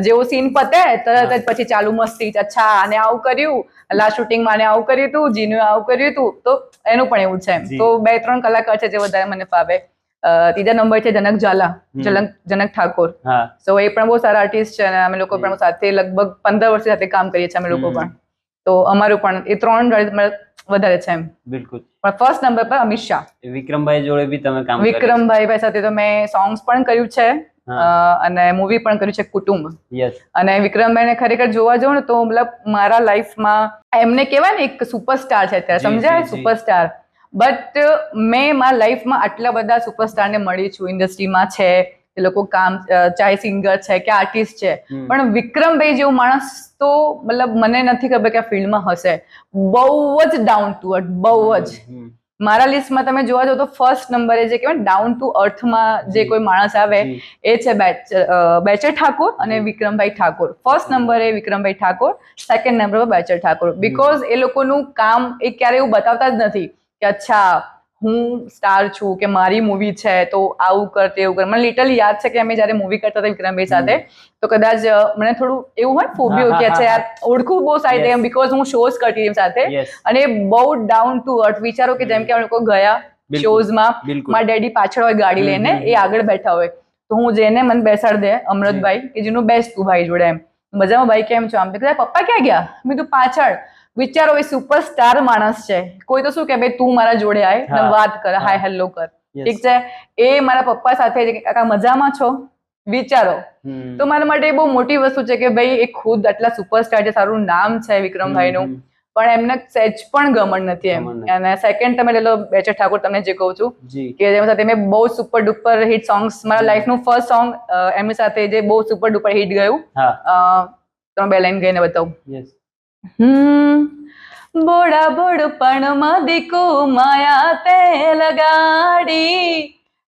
જેવો સીન પતે તરત જ પછી ચાલુ મસ્તી. અચ્છા આને આવું કર્યું, લાસ્ટ શૂટિંગમાં આને આવું કર્યું હતું, જીનું આવું કર્યું હતું, તો એનું પણ એવું છે. તો 2-3 કલાકાર છે જે વધારે મને ફાવે. ત્રીજા નંબર છે જનક ઝાલા, જનક ઠાકોર. સો એ પણ બહુ સારા આર્ટિસ્ટ છે, અને અમે લોકો પણ સાથે લગભગ 15 વર્ષ સાથે કામ કરીએ છીએ અમે લોકો પણ. તો અમારું પણ એ 3 વધારે છે એમ. બિલકુલ. પણ ફર્સ્ટ નંબર પર અમિત શાહ. વિક્રમભાઈ જોડે બી તમે કામ કર્યું છે? વિક્રમભાઈ સાથે તો મેં સોંગ્સ પણ કર્યું છે અને મૂવી પણ કર્યું છે કુટુંબ. યસ. અને વિક્રમભાઈને ખરેખર જોવા જાઉં ને તો મતલબ મારા લાઈફમાં એમને કહેવાય ને એક સુપરસ્ટાર છે અત્યારે, સમજાય સુપરસ્ટાર. બટ મેં મારા લાઈફમાં આટલા બધા સુપરસ્ટારને મળી છું, ઇન્ડસ્ટ્રીમાં છે એ લોકો કામ, ચાહે સિંગર છે કે આર્ટિસ્ટ છે, પણ વિક્રમભાઈ જેવું માણસ તો મતલબ મને નથી ખબર કે આ ફિલ્ડમાં હશે. બહુ જ ડાઉન ટુ અર્થ, બહુ જ. મારા લિસ્ટમાં તમે જોવા જાઓ તો ફર્સ્ટ નંબરે જે કહેવાય ડાઉન ટુ અર્થમાં જે કોઈ માણસ આવે એ છે બેચર ઠાકોર અને વિક્રમભાઈ ઠાકોર. ફર્સ્ટ નંબરે વિક્રમભાઈ ઠાકોર, સેકન્ડ નંબર પર બેચર ઠાકોર. બીકોઝ એ લોકોનું કામ એ ક્યારે એવું બતાવતા જ નથી કે અચ્છા હું સ્ટાર છું કે મારી મૂવી છે તો આવું કર તેવું કર. મને લિટરલી યાદ છે કે અમે જયારે મૂવી કરતા હતા વિક્રમભાઈ સાથે તો કદાચ મને થોડું એવું હોય ફોબિયો કે છે યાર ઓળખું બહુ સારી એમ, બીકોઝ હું શોઝ કરતી હતી સાથે અને બહુ ડાઉન ટુ અર્થ. વિચારો કે જેમ કે અમે લોકો ગયા શોઝમાં, મારા ડેડી પાછળ હોય ગાડી લઈને, એ આગળ બેઠા હોય તો હું જઈને મને બેસાડ દે અમૃતભાઈ કે જેનું બેસ્ટ તું ભાઈ જોડે એમ, મજામાં ભાઈ કેમ છો, આમ તો પપ્પા ક્યાં ગયા, મેં તું પાછળ. વિચારો એ સુપરસ્ટાર માણસ છે. કોઈ તો શું કે ભાઈ તું મારા જોડે આય વાત કર, હાય હેલો કર, ઠીક છે. એ મારા પપ્પા સાથે કાકા મજામાં છો, વિચારો. તો મારા માટે બહુ મોટી વસ્તુ છે કે ભાઈ એ ખુદ આટલા સુપરસ્ટાર છે, સારું નામ છે વિક્રમભાઈનું, પણ એમને સહેજ પણ ગમન નથી એમ. અને સેકન્ડ તમે લઈ લો બેચર ઠાકોર, તમને જે કહું છું કે જેમાં સાથે મેં બહુ સુપર ડુપર હિટ સોંગ્સ, મારા લાઈફનું ફર્સ્ટ સોંગ એમની સાથે જે બહુ સુપર ડુપર હિટ ગયું, તમે 2 લાઈન ગઈને બતાવું. બોડા બોડપણમાં દીકુ માયા તે લગાડી,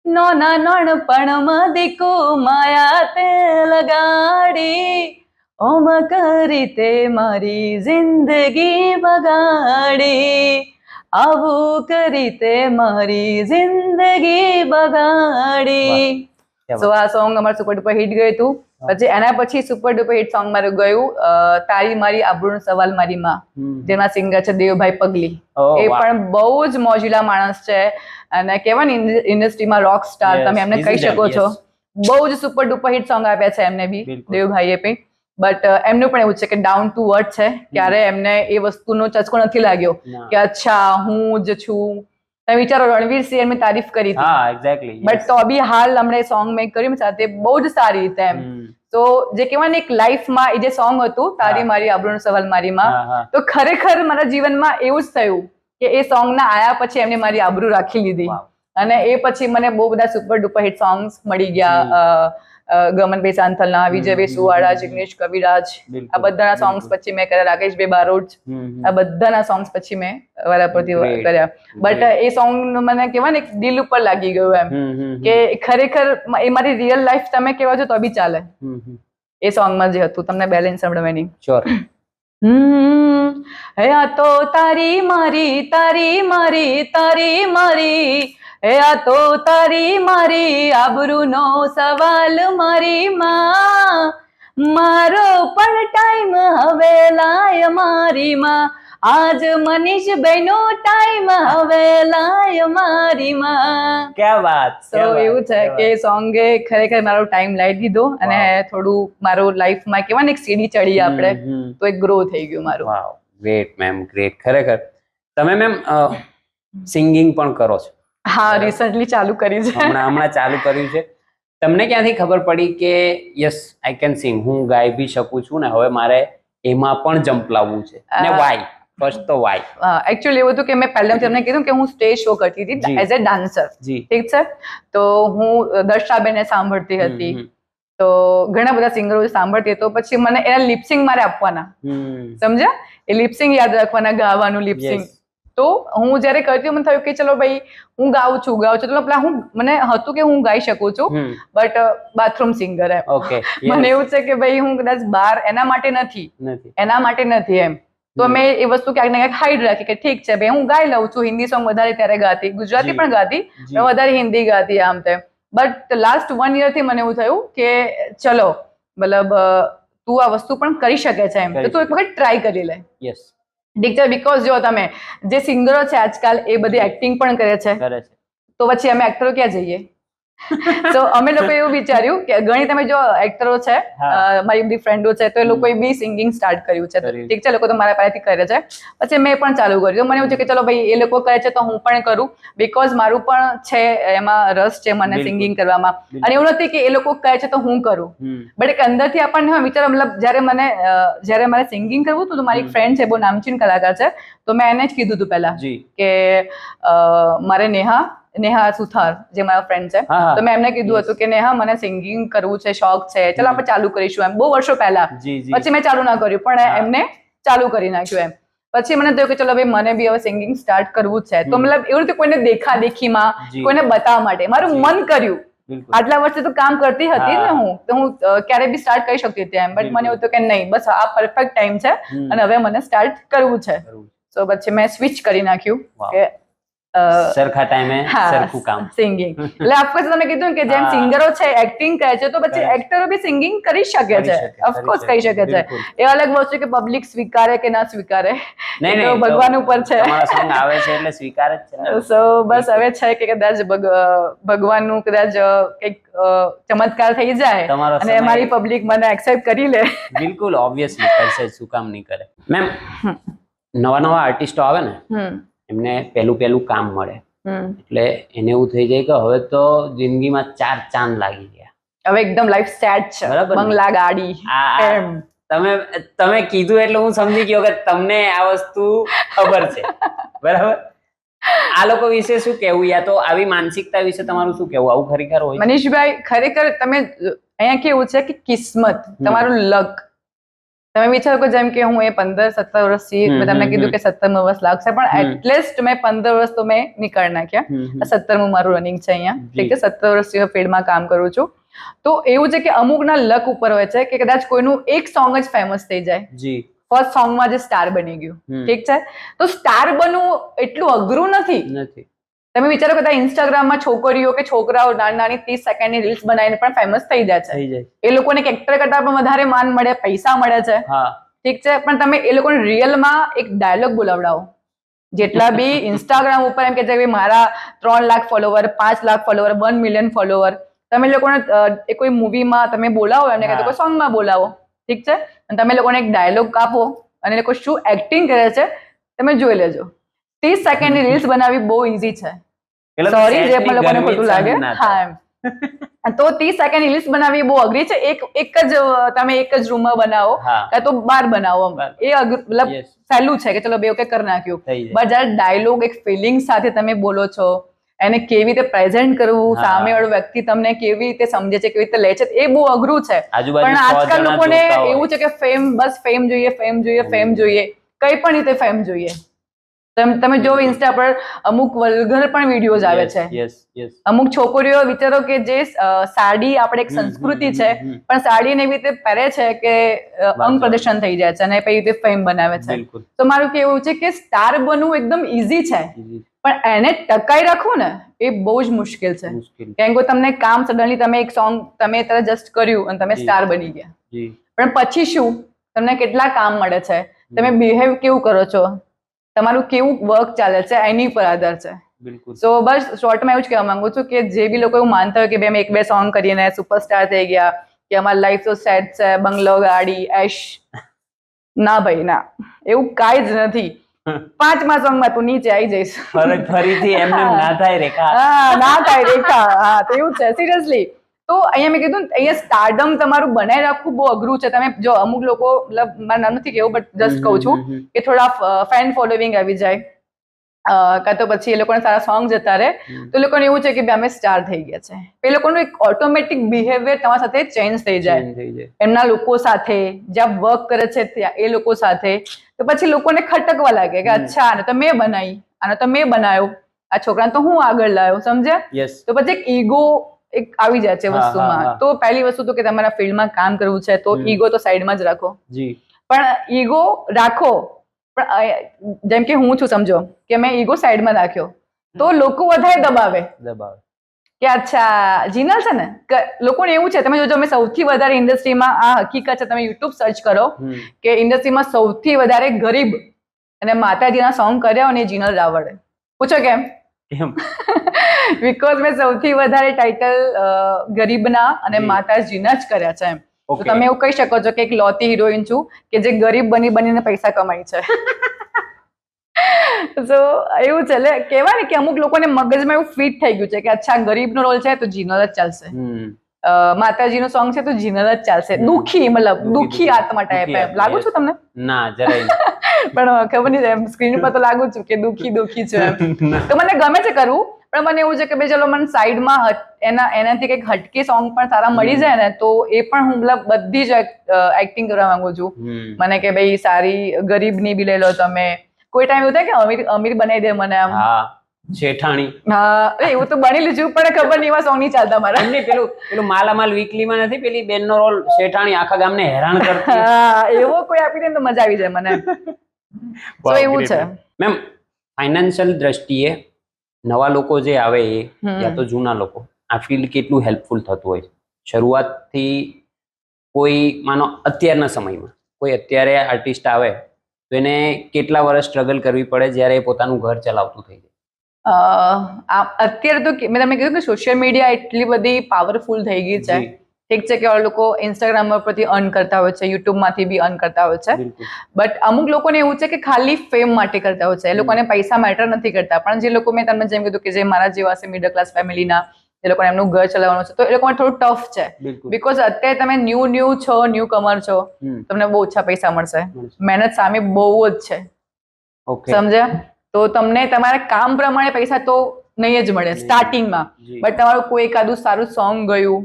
નોના નોણપણમાં દીકુ માયા તે લગાડી, ઓમ કરી તે મારી જિંદગી બગાડી, આવું કરી તે મારી જિંદગી બગાડી. સો આ સોંગ અમારું સુપર ડુપર હિટ ગયું હતું. પછી એના પછી સુપર ડુપર હિટ સોંગ મારું ગયું તારી મારી આબરૂનો સવાલ મારી માં, જેમાં સિંગર છે દેવભાઈ પગલી. એ પણ બહુ જ મોજીલા માણસ છે અને કહેવાય ને ઇન્ડસ્ટ્રીમાં રોક સ્ટાર તમે એમને કહી શકો છો. બહુ જ સુપર ડુપર હિટ સોંગ આપ્યા છે એમને બી, દેવભાઈએ બી. બટ એમનું પણ એવું છે કે ડાઉન ટુ અર્થ છે. ક્યારે એમને એ વસ્તુનો ચસ્કો નથી લાગ્યો કે અચ્છા હું જ છું. તમે વિચારો રણવીર સિંહ એમની તારીફ કરી હતી, બટ તો બી હાલ હમણાં સોંગ મેં કર્યું સાથે બહુ જ સારી રીતે એમ. તો જે કહેવાય ને એક લાઈફમાં એ જે સોંગ હતું તારી મારી આબરૂનો સવાલ મારીમાં, તો ખરેખર મારા જીવનમાં એવું જ થયું કે એ સોંગના આયા પછી એમને મારી આબરૂ રાખી લીધી અને એ પછી મને બહુ બધા સુપર ડુપર હિટ સોંગ્સ મળી ગયા. ગમનભાઈ સાંથલના, વિજયભાઈ સુવાળા, જિગ્નેશ કવિરાજ, આ બધાના સોંગ્સ પછી મેં કર્યા, રાકેશભાઈ બારોટ, આ બધાના સોંગ્સ પછી મેં વારા પરથી કર્યા. બટ એ સોંગ મને કહેવાય ને દિલ ઉપર લાગી ગયું એમ કે ખરેખર એ મારી રિયલ લાઈફ તમે કહેવા છો તો બી ચાલે. એ સોંગમાં જે હતું તમને બેલેન્સ સંભળવાની. હે આ તો તારી મારી તારી મારી તારી મારી, હે આ તો તારી મારી આબરૂનો સવાલ મારી માં, મારો પણ ટાઈમ હવે લાય મારી માં, આજ મનીષભાઈનો ટાઈમ હવે લાય મારી માં. ક્યા વાત. તો એવું છે કે સોંગે ખરેખર મારો ટાઈમ લાવી દીધો અને થોડું મારું લાઈફમાં કેવાય ને એક સીડી ચડી આપણે તો એક ગ્રો થઈ ગયું મારું. વાવ, ગ્રેટ મેમ, ગ્રેટ. ખરેખર તમે મેમ સિંગિંગ પણ કરો છો? હા, રિસન્ટલી ચાલુ કરી છે. હમણાં ચાલુ કર્યું છે. તમને ક્યાંથી ખબર પડી કે યસ આઈ કેન સિંગ, હું ગાઈ બી શકું છું ને હવે મારે એમાં પણ જમ્પ લાવવું છે, ને વાય? ફર્સ્ટ તો વાય? એકચ્યુઅલી એવું હતું કે મેં પહેલા તમને કીધું કે હું સ્ટેજ શો કરતી હતી એઝ એ ડાન્સર, ઠીક છે. તો હું દર્શાબેનને સાંભળતી હતી, તો ઘણા બધા સિંગરો સાંભળતી, તો પછી મને એના લિપસિંગ મારે આપવાના, સમજ્યા? એ લિપસિંગ યાદ રાખવાના, ગાવાનું લિપસિંગ. તો હું જયારે કરતી મને થયું કે ચલો ભાઈ હું ગાઉં છું તો પેલા મને હતું કે હું ગાઈ શકું છું, બટ બાથરૂમ સિંગર એમ. મને એવું છે કે ભાઈ હું કદાચ બહાર એના માટે નથી એમ. તો મેં એ વસ્તુ ક્યાંક ને ક્યાંક હાઈડ રાખી કે ઠીક છે ભાઈ હું ગાઈ લઉં છું, હિન્દી સોંગ વધારે ત્યારે ગાતી, ગુજરાતી પણ ગાતી, વધારે હિન્દી ગાતી આમ તેમ. બટ લાસ્ટ 1 year થી મને એવું થયું કે ચલો મતલબ તું આ વસ્તુ પણ કરી શકે છે એમ, તો તું એક વખત ટ્રાય કરી લે. ઠીક છે. બીકોઝ જો તમે જે સિંગરો છે આજકાલ એ બધી એક્ટિંગ પણ કરે છે, તો પછી અમે એક્ટરો ક્યાં જઈએ? તો અમે લોકો એવું વિચાર્યું કે ઘણી તમે જો એક્ટરો છે, મારી બધી ફ્રેન્ડો છે, તો એ લોકોએ બી સિંગિંગ સ્ટાર્ટ કર્યું છે. ઠીક છે, લોકો તો મારા પાસેથી કરે છે, પછી મેં પણ ચાલુ કર્યું. મને એવું છે કે ચલો ભાઈ એ લોકો કરે છે તો હું પણ કરું, બીકોઝ મારું પણ છે એમાં રસ છે મને સિંગિંગ કરવામાં. અને એવું નથી કે એ લોકો કરે છે તો હું કરું, બટ એક અંદરથી આપણને વિચાર, મતલબ જ્યારે મારે સિંગિંગ કરવું હતું તો મારી એક ફ્રેન્ડ છે, બહુ નામચીન કલાકાર છે, તો મેં એને જ કીધું હતું પહેલા કે મારે નેહા સુથાર જે મારા ફ્રેન્ડ છે, તો મેં એમને કીધું હતું કે નેહા મને સિંગિંગ કરવું છે, શોખ છે, ચાલો આપણે ચાલુ કરીશું એમ, બહુ વર્ષો પહેલા. પછી મેં ચાલુ ના કર્યું, પણ એમને ચાલુ કરી નાખ્યું એમ. પછી મને થયું કે ચલો ભાઈ મને બી હવે સિંગિંગ સ્ટાર્ટ કરવું છે, તો મતલબ એવું રીતે કોઈને દેખાદેખીમાં, કોઈને બતાવવા માટે મારું મન કર્યું. આટલા વર્ષે તો કામ કરતી હતી ને હું, તો હું ક્યારે બી સ્ટાર્ટ કરી શકતી હતી એમ, બટ મને એવું હતું કે નહીં, બસ આ પરફેક્ટ ટાઈમ છે અને હવે મને સ્ટાર્ટ કરવું છે. તો પછી મેં સ્વિચ કરી નાખ્યું કે સરખા ટાઈમે સરખું કામ, સિંગિંગ. એટલે ઓફકોર્સ તમે કીધું કે જેમ સિંગરો છે એક્ટિંગ કરે છે, તો પછી એક્ટરો બી સિંગિંગ કરી શકે છે, ઓફકોર્સ કરી શકે છે. એ અલગ વસ્તુ કે પબ્લિક સ્વીકારે કે ના સ્વીકારે, તો ભગવાન ઉપર છે. તમારા સોંગ આવે છે એટલે સ્વીકાર જ છે. સો બસ હવે છે કે કદાચ ભગવાનનું કદાચ કંઈક ચમત્કાર થઈ જાય અને મારી પબ્લિક મને એક્સેપ્ટ કરી લે. બિલકુલ, ઓબ્વિયસલી કરશે, શું કામ નહીં કરે. મેમ, નવા આર્ટિસ્ટો આવે ને, એમને પેલું કામ મળે એટલે એને એવું થઈ જાય કે હવે તો જિંદગીમાં 4 ચાંદ લાગી ગયા, હવે એકદમ લાઈફ સેટ છે, બંગલા, ગાડી. તમે કીધું એટલે હું સમજી ગયો કે તમને આ વસ્તુ ખબર છે, બરાબર. આ લોકો વિશે શું કેવું, યા તો આવી માનસિકતા વિશે તમારું શું કેવું? આવું ખરેખર હોય? મનીષભાઈ, ખરેખર તમે અહીંયા કેવું છે કે કિસ્મત, તમારું લક. તમે વિચારો કે જેમ કે હું 15-17 વર્ષથી, મેં તમને કીધું કે 17મું વર્ષ લાગશે, પણ એટલીસ્ટ મેં 15 વર્ષ તો મેં નીકાળી નાખ્યા. 17મું મારું રનિંગ છે અહીંયા, ઠીક છે. 17 વર્ષથી ફિલ્ડમાં કામ કરું છું. તો એવું છે કે અમુકના લક ઉપર હોય છે કે કદાચ કોઈનું એક સોંગ જ ફેમસ થઈ જાય, ફર્સ્ટ સોંગમાં જે સ્ટાર બની ગયું, ઠીક છે. તો સ્ટાર બનવું એટલું અઘરું નથી. તમે વિચારો કે ઇન્સ્ટાગ્રામમાં છોકરીઓ કે છોકરાઓ નાની 30 સેકન્ડની રીલ્સ બનાવીને પણ ફેમસ થઈ જાય છે. એ લોકોને એક્ટર કરતા પણ વધારે માન મળે, પૈસા મળે છે, ઠીક છે. પણ તમે એ લોકોને રિયલમાં એક ડાયલોગ બોલાવડાવો, જેટલા બી ઇન્સ્ટાગ્રામ ઉપર એમ કે છે કે મારા 3 lakh follower, 5 lakh follower, 1 million follower, તમે લોકોને કોઈ મૂવીમાં તમે બોલાવો અને કોઈ સોંગમાં બોલાવો, ઠીક છે, અને તમે લોકોને એક ડાયલોગ આપો અને લોકો શું એક્ટિંગ કરે છે તમે જોઈ લેજો. 30 સેકન્ડની રીલ્સ બનાવવી બહુ ઈઝી છે. સોરી જે પણ લોકોને ખોટું લાગે, હા એમ. તો 30 સેકન્ડની રીલ્સ બનાવવી બહુ અઘરી છે. તમે એક જ રૂમમાં બનાવો કાં તો બહાર બનાવો, એ મતલબ સહેલું છે કે ચલો બે ઓકે કરી નાખ્યું. બટ જયારે ડાયલોગ એક ફિલિંગ સાથે તમે બોલો છો, એને કેવી રીતે પ્રેઝન્ટ કરવું, સામેવાળો વ્યક્તિ તમને કેવી રીતે સમજે છે, કેવી રીતે લે છે, એ બહુ અઘરું છે. પણ આજકાલ લોકોને એવું છે કે બસ ફેમ જોઈએ, ફેમ જોઈએ, ફેમ જોઈએ, કઈ પણ રીતે ફેમ જોઈએ. તમે જો ઇન્સ્ટા પર અમુક વલ્ગર પણ વિડીયોઝ આવે છે. અમુક છોકરીઓ વિચારો કે જે સાડી આપણે એક સંસ્કૃતિ છે, પણ સાડીને એવી રીતે પહેરે છે કે અંગ પ્રદર્શન થઈ જાય છે અને પછી રીતે ફેમ બનાવે છે. તો મારું કેવું છે કે સ્ટાર બનવું એકદમ ઈઝી છે, પણ એને ટકાઈ રાખવું ને એ બહુ જ મુશ્કેલ છે. કેમ કે તમને કામ સડનલી તમે એક સોંગ તમે જસ્ટ કર્યું અને તમે સ્ટાર બની ગયા, પણ પછી શું, તમને કેટલા કામ મળે છે, તમે બિહેવ કેવું કરો છો, તમારું કેવું વર્ક ચાલે છે, એની પર આધાર છે. સો બસ શોર્ટમાં એવું જ કહેવા માંગુ છું કે જે બી લોકો એવું માનતા હોય કે ભાઈ અમે 1-2 સોંગ કરીને સુપરસ્ટાર થઈ ગયા કે અમારી લાઈફ તો સેટ છે, બંગલો, ગાડી, એશ, ના ભાઈ ના, એવું કાંઈ જ નથી. 5મા સોંગમાં તું નીચે આવી જઈશ, ફરીથી એમને ના થાય રેખા. ના થાય રેખા. હા, તો એવું છે સિરિયસલી. તો અહીંયા મેં કીધું અહીંયા સ્ટારડમ તમારું બનાવી રાખવું બહુ અઘરું છે. તમે જો અમુક લોકો, મતલબ મારે નથી કેવું બટ જસ્ટ કહું છું કે થોડા ફેન ફોલોવિંગ આવી જાય, કાં તો પછી એ લોકોને સારા સોંગ જતા રહે, તો એ લોકોને એવું છે કે અમે સ્ટાર થઈ ગયા છે. એ લોકોનું એક ઓટોમેટિક બિહેવિયર તમારા સાથે ચેન્જ થઈ જાય, એમના લોકો સાથે, જ્યાં વર્ક કરે છે ત્યાં એ લોકો સાથે. તો પછી લોકોને ખટકવા લાગે કે અચ્છા આને તો મેં બનાવી, આને તો મેં બનાવ્યો, આ છોકરાને તો હું આગળ લાવ્યો, સમજ્યા? તો પછી એક ઈગો એક આવી જાય છે વસ્તુમાં. તો પહેલી વસ્તુ તો કે તમારા ફિલ્ડમાં કામ કરવું છે તો ઈગો તો સાઈડમાં જ રાખો. પણ ઈગો રાખો, પણ જેમ કે હું છું, સમજો કે મેં ઈગો સાઈડમાં રાખ્યો તો લોકો વધારે દબાવે કે અચ્છા જીનલ છે ને. લોકોને એવું છે, તમે જોજો અમે સૌથી વધારે ઇન્ડસ્ટ્રીમાં, આ હકીકત છે, તમે યુટ્યુબ સર્ચ કરો કે ઇન્ડસ્ટ્રીમાં સૌથી વધારે ગરીબ અને માતાજીના સોંગ કર્યા અને જીનલ રાવળે. પૂછો કેમ? કેમ? બીકોઝ મેં સૌથી વધારે ટાઇટલ ગરીબના અને જી. માતાજીના જ કર્યા છે એમ. તો Okay. તમે એવું કહી શકો છો કે એક લોતી હિરોઈન છું કે જે ગરીબ બનીને પૈસા કમાય છે. તો એવું છે એટલે કહેવાય ને કે અમુક લોકોને મગજમાં એવું ફિટ થઈ ગયું છે કે અચ્છા ગરીબનો રોલ છે તો જીનલ જ ચાલશે, માતાજીનું સોંગ છે તો જીનલ જ ચાલશે. દુઃખી મતલબ દુઃખી આત્મા ટાઈપ એમ લાગુ છું તમને? ના જરાય નહીં. પણ ખબર નહીં એમ સ્ક્રીન પર તો લાગુ છું કે દુઃખી છું એમ. તો મને ગમે છે કરવું, પણ મને એવું છે કે ભાઈ ચલો મને સાઈડમાં એનાથી કંઈક હટકે સોંગ પણ સારા મળી જાય ને તો એ પણ હું મતલબ બધી જ એક્ટિંગ કરવા માંગુ છું. મને કે ભાઈ સારી ગરીબની બી લઈ લો તમે. કોઈ ટાઈમ એવું થાય કે અમીર બનાવી દે મને આમ. હા શેઠાણી. હા એવું તો બની લીધું પણ ખબર નહીં એવા સોંગ નહીં ચાલતા મારા. એમની પેલું માલામાલ વીકલીમાં નથી પેલી બેનનો રોલ શેઠાણી આખા ગામને હેરાન કરતી. હા એવો કોઈ આપી દે તો મજા આવી જાય મને. તો એવું છે. મેમ ફાઇનાન્શિયલ દ્રષ્ટિએ નવા લોકો જે આવે એ યા તો જૂના લોકો આ ફિલ્ડ કેટલું હેલ્પફુલ થતું હોય છે? શરૂઆતથી કોઈ માનો અત્યારના સમયમાં કોઈ અત્યારે આર્ટિસ્ટ આવે તો એને કેટલા વર્ષ સ્ટ્રગલ કરવી પડે જ્યારે એ પોતાનું ઘર ચલાવતું થઈ જાય? અત્યારે તો મેં તમને કીધું કે સોશિયલ મીડિયા એટલી બધી પાવરફુલ થઈ ગઈ છે. ઠીક છે કે લોકો ઇન્સ્ટાગ્રામ પરથી અર્ન કરતા હોય છે, યુટ્યુબમાંથી બી અર્ન કરતા હોય છે, બટ અમુક લોકોને એવું છે કે ખાલી ફેમ માટે કરતા હોય છે. એ લોકોને પૈસા મેટર નથી કરતા. પણ જે લોકો મેં તમને જેમ કીધું કે જે મારા જેવા છે મિડલ ક્લાસ ફેમિલીના, એ લોકોને એમનું ઘર ચલાવવાનું છે તો એ લોકોને થોડું ટફ છે. બીકોઝ અત્યારે તમે ન્યૂ છો, ન્યૂ કમર છો, તમને બહુ ઓછા પૈસા મળશે. મહેનત સામે બહુ જ છે, સમજ્યા? તો તમને તમારા કામ પ્રમાણે પૈસા તો નહીં જ મળે સ્ટાર્ટિંગમાં, બટ તમારું કોઈ એકાદું સારું સોંગ ગયું,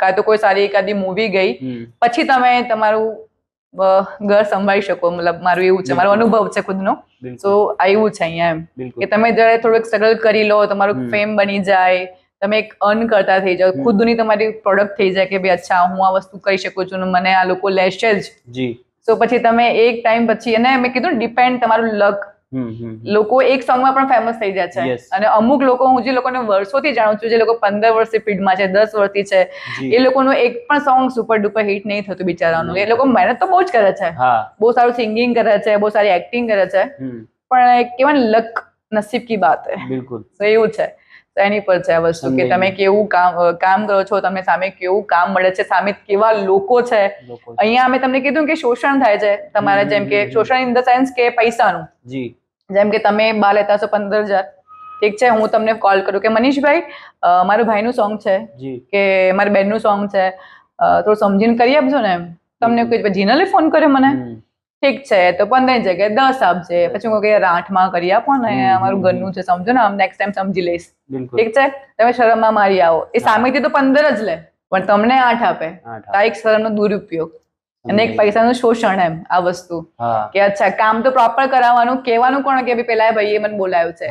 કાં તો કોઈ સારી એકાદી મૂવી ગઈ, પછી તમે તમારું ઘર સંભાળી શકો. મતલબ મારું એવું છે, મારો અનુભવ છે ખુદનો. તો આવ્યું છે અહીંયા એમ કે તમે જયારે થોડુંક સ્ટ્રગલ કરી લો, તમારું ફેમ બની જાય, તમે એક અર્ન કરતા થઈ જાઓ, ખુદની તમારી પ્રોડક્ટ થઈ જાય કે ભાઈ અચ્છા હું આ વસ્તુ કરી શકું છું ને મને આ લોકો લેશે જ. તો પછી તમે એક ટાઈમ પછી, અને મેં કીધું ડિપેન્ડ તમારું લક. લોકો એક સોંગમાં પણ ફેમસ થઈ જાય છે. અને અમુક લોકો હું જે લોકોને વર્ષોથી જાણું છું, જે લોકો 15 વર્ષથી ફીલ્ડમાં છે, 10 વર્ષથી છે, એ લોકોનું એક પણ સોંગ સુપર ડુપર હિટ નહીં થતું બિચારાનું. એ લોકો મહેનત તો બહુ જ કરે છે, બહુ સારું સિંગિંગ કરે છે, બહુ સારી એક્ટિંગ કરે છે, પણ કેવાય ને લક નસીબ કી બાત હે. બિલકુલ. તો એવું છે. તો એની પર છે આ વસ્તુ કે તમે કેવું કામ કરો છો, તમને સામે કેવું કામ મળે છે, સામે કેવા લોકો છે. અહીંયા અમે તમને કીધું કે શોષણ થાય છે તમારે, જેમ કે શોષણ ઇન ધ સેન્સ કે પૈસાનું. જેમ કે તમે બહાર લેતા છો 15,000, ઠીક છે, હું તમને કોલ કરું કે મનીષભાઈ મારું ભાઈનું સોંગ છે કે મારી બેનનું સોંગ છે, થોડું સમજીને કરી આપજો ને એમ. તમને કોઈ જીનલે ફોન કર્યો મને, ઠીક છે તો 15 જગ્યાએ 10 આપજે. પછી હું કહું 8માં કરી આપો ને, અમારું ઘરનું છે, સમજો ને, નેક્સ્ટ ટાઈમ સમજી લઈશ. ઠીક છે, તમે શરમમાં મારી આવો. એ સામેથી તો 15 જ લે પણ તમને 8 આપે. આ એક શરમનો દુરુપયોગ અને એક પૈસાનું શોષણ એમ આ વસ્તુ. કે અચ્છા કામ તો પ્રોપર કરાવવાનું, કહેવાનું કોણ કે પેલા ભાઈએ મને બોલાવ્યો છે.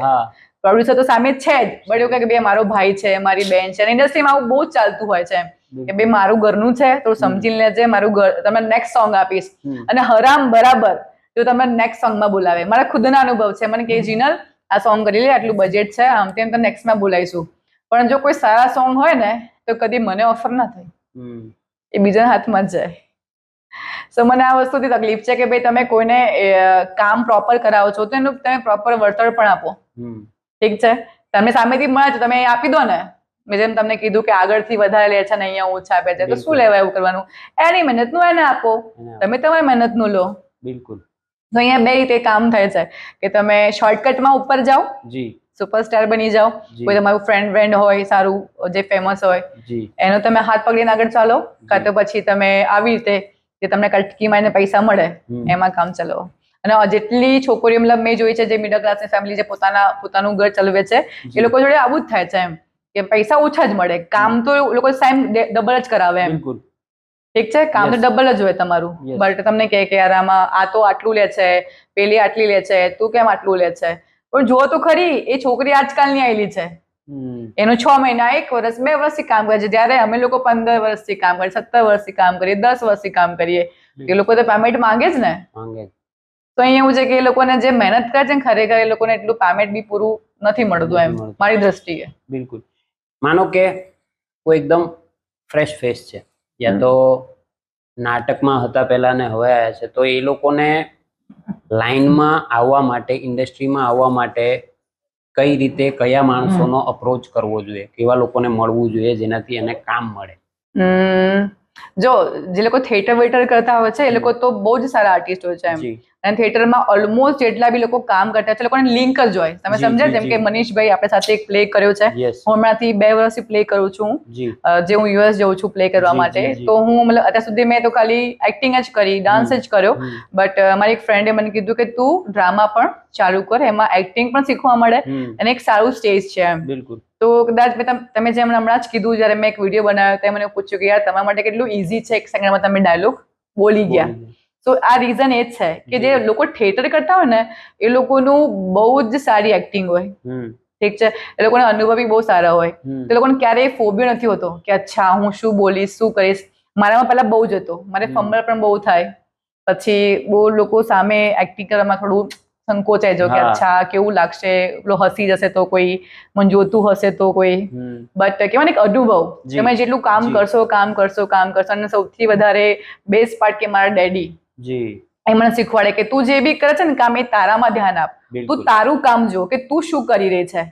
પ્રોડ્યુસર તો સામે જ છે જ, બટ એવું કે ભાઈ મારો ભાઈ છે, મારી બેન છે. ઇન્ડસ્ટ્રીમાં આવું બહુ જ ચાલતું હોય છે કે ભાઈ મારું ઘરનું છે તો સમજી લેજે, મારું ઘર તમને નેક્સ્ટ સોંગ આપીશ. અને હરામ બરાબર જો તમને નેક્સ્ટ સોંગમાં બોલાવે. મારા ખુદના અનુભવ છે. મને કે જીનલ આ સોંગ કરી લે, આટલું બજેટ છે, આમ તેમ, તો નેક્સ્ટમાં બોલાવીશું. પણ જો કોઈ સારા સોંગ હોય ને તો કદી મને ઓફર ના થઈ, એ બીજાના હાથમાં જ જાય. સો મને આ વસ્તુથી તકલીફ છે કે ભાઈ તમે કોઈને કામ પ્રોપર કરાવો છો તો એનું તમે પ્રોપર વળતર પણ આપો. ઠીક છે, તમે સામેથી મળે તો તમે આપી દો ને. મેં જેમ તમને કીધું કે આગળથી વધારે લે છે ને અહીંયા ઓછા આપે છે, તો શું લેવા એવું કરવાનું? એની મહેનતનું એને આપો, તમે તમારી મહેનતનું લો. બિલકુલ. તો અહીંયા બે રીતે કામ થાય છે કે તમે શોર્ટકટમાં ઉપર જાઓ, સુપરસ્ટાર બની જાઓ, કોઈ તમારું ફ્રેન્ડ હોય સારું જે ફેમસ હોય એનો તમે હાથ પકડીને આગળ ચાલો, કાં તો પછી તમે આવી રીતે જે તમને કટકીમાં એને પૈસા મળે એમાં કામ ચલાવો. અને જેટલી છોકરીઓ મતલબ મેં જોઈ છે જે મિડલ ક્લાસની ફેમિલી જે પોતાનું ઘર ચલાવે છે, એ લોકો જોડે આવું જ થાય છે એમ કે પૈસા ઓછા જ મળે, કામ તો લોકો સેમ ડબલ જ કરાવે એમ. ઠીક છે, કામ તો ડબલ જ હોય તમારું, બટ તમને કહે કે યાર આમાં આ તો આટલું લે છે, પેલી આટલી લે છે, તું કેમ આટલું લે છે? પણ જુઓ તો ખરી, એ છોકરી આજકાલની આવેલી છે, એનું 6 મહિના 1 વર્ષ 2 વર્ષથી કામ કરે છે, જ્યારે અમે લોકો 15 વર્ષથી કામ કરીએ, 17 વર્ષથી કામ કરીએ, 10 વર્ષથી કામ કરીએ. એ લોકો તો પેમેન્ટ માંગે જ ને. તો અહીંયા એવું છે કે એ લોકોને જે મહેનત કરે છે ને ખરેખર એ લોકોને એટલું પેમેન્ટ બી પૂરું નથી મળતું એમ મારી દ્રષ્ટિએ. બિલકુલ. માનો કે કોઈ એકદમ ફ્રેશ ફેસ છે, યા તો નાટકમાં હતા પહેલા ને હવે આવ્યા છે, તો એ લોકોને લાઈનમાં આવવા માટે, ઇન્ડસ્ટ્રીમાં આવવા માટે કઈ રીતે કયા માણસોનો અપ્રોચ કરવો જોઈએ, કેવા લોકોને મળવું જોઈએ જેનાથી એને કામ મળે? જો જે લોકો થિયેટર વેટર કરતા હોય છે એ લોકો તો બહુ જ સારા આર્ટિસ્ટ હોય છે એમ, જી અને થિયેટરમાં ઓલમોસ્ટ જેટલા બી લોકો કામ કરતા છે એ લોકોને લિંક જ હોય. તમે જી, સમજ્યા? જી, જેમ કે જી. મનીષભાઈ આપણે સાથે એક પ્લે કર્યો છે. યસ. હું હમણાંથી 2 વર્ષથી પ્લે કરું છું, જી જે હું યુએસ જઉં છું પ્લે કરવા જી, માટે. જી, જી. તો હું મતલબ અત્યાર સુધી મેં તો ખાલી એક્ટિંગ જ કરી, ડાન્સ જ કર્યો. હમ, બટ મારી એક ફ્રેન્ડે મને કીધું કે તું ડ્રામા પણ ચાલુ કર, એમાં એક્ટિંગ પણ શીખવા મળે હમ, અને એક સારું સ્ટેજ છે એમ. બિલકુલ. તો કદાચ તમે જેમ હમણાં જ કીધું, જ્યારે મેં એક વિડીયો બનાવ્યો તો મને પૂછ્યું કે યાર તમારા માટે કેટલું ઈઝી છે, 1 સેકન્ડમાં તમે ડાયલોગ બોલી ગયા. તો આ રીઝન એ જ છે કે જે લોકો થિયેટર કરતા હોય ને એ લોકોનું બહુ જ સારી એક્ટિંગ હોય. ઠીક છે, એ લોકોના અનુભવી બહુ સારા હોય. તો એ લોકોને ક્યારેય ફોબિયો નથી હોતો કે અચ્છા હું શું બોલીશ, શું કરીશ. મારામાં પહેલા બહુ જ હતો, મારે ફંબલ પણ બહુ થાય, પછી બહુ લોકો સામે એક્ટિંગ કરવામાં થોડું સંકોચાઈ જાવ કે અચ્છા કેવું લાગશે, પેલો હસી જશે તો કોઈ, મને જોતું હશે તો કોઈ. બટ કહેવાય ને એક અનુભવ, તમે જેટલું કામ કરશો, અને સૌથી વધારે બેસ્ટ પાર્ટ કે મારા ડેડી એ મને શીખવાડે કે તું જે બી કરે છે ને કામ એ તારામાં ધ્યાન આપ, તું તારું કામ જો કે તું શું કરી રહી છે,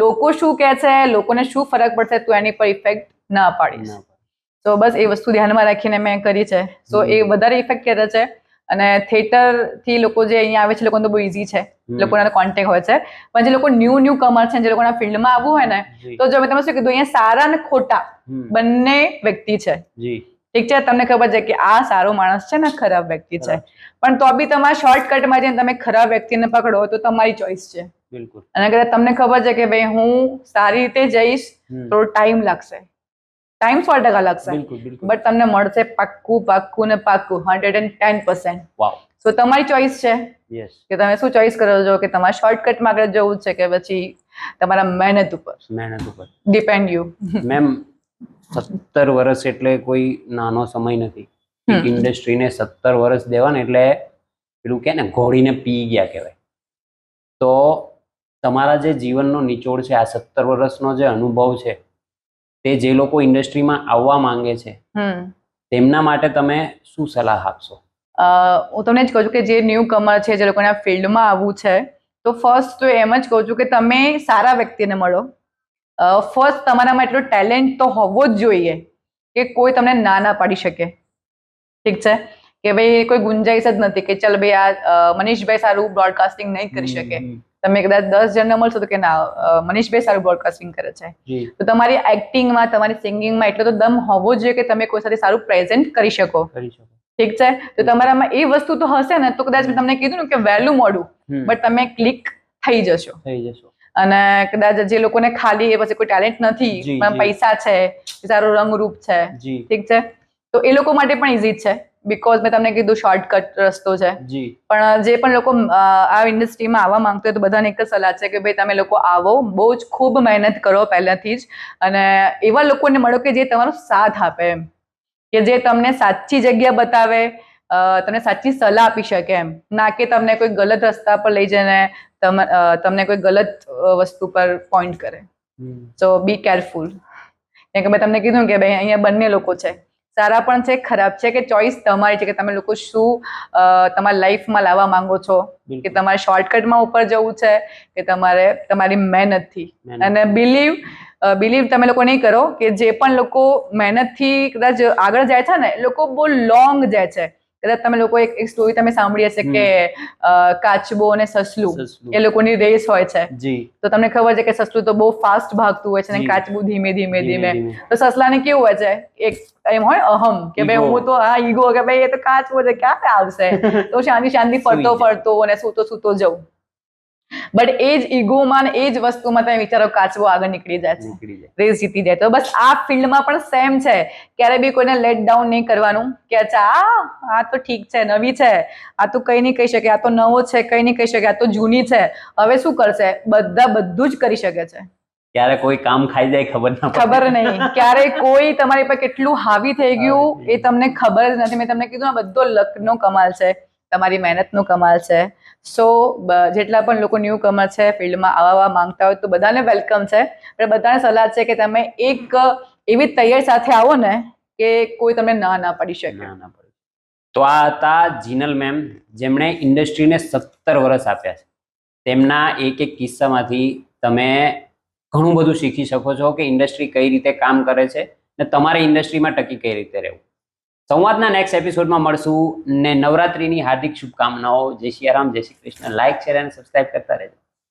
લોકો શું કહે છે, લોકોને શું ફરક પડશે, તું એની પર ઇફેક્ટ ના પાડીશ. તો બસ એ વસ્તુ ધ્યાનમાં રાખીને મેં કરી છે. સો એ વધારે ઇફેક્ટ કરે છે. અને થિયેટર થી લોકો જે અહીંયા આવે છે લોકોને તો બહુ ઇઝી છે, લોકોના કોન્ટેક્ટ હોય છે. પણ જે લોકો ન્યૂ કમર છે, જે લોકોના ફિલ્ડમાં આવવું હોય ને, તો જો મેં તમે શું કીધું, અહીંયા સારા અને ખોટા બંને વ્યક્તિ છે. ઠીક છે, તમને ખબર છે કે આ સારો માણસ છે ને ખરાબ વ્યક્તિ છે, પણ તો બી તમારા શોર્ટકટમાં જઈને તમે ખરાબ વ્યક્તિને પકડો તો તમારી ચોઈસ છે. અને કદાચ તમને ખબર છે કે ભાઈ હું સારી રીતે જઈશ, થોડો ટાઈમ લાગશે, ટાઈમ 100% લાગશે, બટ તમને મળશે પાક્કું ને પાક્કું 110%. તો તમારી ચોઈસ છે કે તમે શું ચોઈસ કરો છો, કે તમારે શોર્ટકટમાં આગળ જવું છે કે પછી તમારા મહેનત ઉપર ડિપેન્ડ યુ. મેમ 17 વર્ષ એટલે કોઈ નાનો સમય નથી. ઇન્ડસ્ટ્રીને 17 વર્ષ દેવાને એટલે પેલું કે ને ઘોડીને પી ગયા કહેવાય. તો તમારા જે જીવનનો નિચોડ છે, આ 17 વર્ષનો જે અનુભવ છે, તે જે લોકો ઇન્ડસ્ટ્રીમાં આવવા માંગે છે તેમના માટે તમે શું સલાહ આપશો? હું તમને જ કહું છું કે જે ન્યૂ કમર છે, જે લોકોને આ ફિલ્ડમાં આવવું છે, તો ફર્સ્ટ તો એમ જ કહું છું કે તમે સારા વ્યક્તિને મળો. ફર્સ્ટ તમારામાં એટલો ટેલેન્ટ તો હોવો જ જોઈએ કે કોઈ તમને ના પાડી શકે. ઠીક છે, કે ભાઈ કોઈ ગુંજાઈશ જ નથી કે ચાલ ભાઈ આ મનીષભાઈ સારું બ્રોડકાસ્ટિંગ નહીં કરી શકે. તમે કદાચ 10 જણને મળશો તો કે ના મનીષભાઈ સારું બ્રોડકાસ્ટિંગ કરે છે. તો તમારી એક્ટિંગમાં, તમારી સિંગિંગમાં એટલો તો દમ હોવો જોઈએ કે તમે કોઈ સાથે સારું પ્રેઝન્ટ કરી શકો. ઠીક છે, તો તમારામાં એ વસ્તુ તો હશે ને તો કદાચ મેં તમને કીધું ને કે વહેલું મોડું બટ તમે ક્લિક થઈ જશો. અને કદાચ જે લોકોને ખાલી એ પછી કોઈ ટેલેન્ટ નથી પણ પૈસા છે, સારું રંગરૂપ છે, ઠીક છે, તો એ લોકો માટે પણ ઇઝી છે, બીકોઝ મેં તમને કીધું શોર્ટકટ રસ્તો છે. પણ જે પણ લોકો આ ઇન્ડસ્ટ્રીમાં આવવા માંગતો હોય તો બધાને એક જ સલાહ છે કે ભાઈ તમે લોકો આવો, બહુ જ ખૂબ મહેનત કરો પહેલાથી જ, અને એવા લોકોને મળો કે જે તમારો સાથ આપે એમ, કે જે તમને સાચી જગ્યા બતાવે, તમને સાચી સલાહ આપી શકે એમ, ના કે તમને કોઈ ગલત રસ્તા પર લઈ જઈને તમને કોઈ ગલત વસ્તુ પર પોઈન્ટ કરે. સો બી કેરફુલ. કેમ કે મેં તમને કીધું કે ભાઈ અહીંયા બંને લોકો છે, સારા પણ છે, ખરાબ છે, કે ચોઈસ તમારી છે કે તમે લોકો શું તમારી લાઈફમાં લાવવા માંગો છો, કે તમારે શોર્ટકટમાં ઉપર જવું છે કે તમારે તમારી મહેનતથી. અને બિલીવ તમે લોકો નહીં કરો કે જે પણ લોકો મહેનતથી કદાચ આગળ જાય છે ને એ લોકો બહુ લોંગ જાય છે. કદાચ તમે લોકો એક સ્ટોરી તમે સાંભળી હશે કે કાચબો અને સસલું, એ લોકોની રેસ હોય છે. તો તમને ખબર છે કે સસલું તો બહુ ફાસ્ટ ભાગતું હોય છે અને કાચબું ધીમે. તો સસલાને કેવું હોય છે, એક એમ હોય અહમ કે ભાઈ હું તો આ ઈગો કે ભાઈ એ તો કાચબો છે, ક્યારે આવશે, તો શાંતિ ફરતો અને સૂતો જવું. બટ એ જ ઈગોમાં એ જ વસ્તુમાં તમે વિચારો કાચબો આગળ નીકળી જાય છે, રેસ જીતી જાય. તો બસ આ ફિલ્ડમાં પણ સેમ છે, ક્યારે બી કોઈને લેટ ડાઉન નહીં કરવાનું કે અચ્છા આ તો ઠીક છે, નવી છે, આ તો કઈ નહીં કહી શકે, આ તો નવો છે, કઈ નહીં કહી શકે, આ તો જૂની છે, હવે શું કરશે, બધું જ કરી શકે છે. ક્યારે કોઈ કામ ખાઈ જાય ખબર નહીં, ક્યારે કોઈ તમારી પર કેટલું હાવી થઈ ગયું એ તમને ખબર જ નથી. મેં તમને કીધું આ બધો લકનો કમાલ છે, તમારી મહેનતનો કમાલ છે. સો જેટલા પણ લોકો ન્યૂ કમર છે, ફિલ્ડમાં આવવા માંગતા હોય તો બધાને વેલકમ છે, પણ બધાને સલાહ છે કે તમે એક એવી તૈયારી સાથે આવો ને કે કોઈ તમને ના પાડી શકે. તો આ હતા જીનલ મેમ, જેમણે ઇન્ડસ્ટ્રીને 17 વર્ષ આપ્યા છે. તેમના એક કિસ્સામાંથી તમે ઘણું બધું શીખી શકો છો કે ઇન્ડસ્ટ્રી કઈ રીતે કામ કરે છે ને તમારે ઇન્ડસ્ટ્રીમાં ટકી કઈ રીતે રહેવું. સંવાદના નેક્સ્ટ એપિસોડમાં મળશું ને નવરાત્રીની હાર્દિક શુભકામનાઓ. જય સિયારામ, જય શ્રી કૃષ્ણ. લાઇક, શેર અને સબસ્ક્રાઇબ કરતા રહેજો.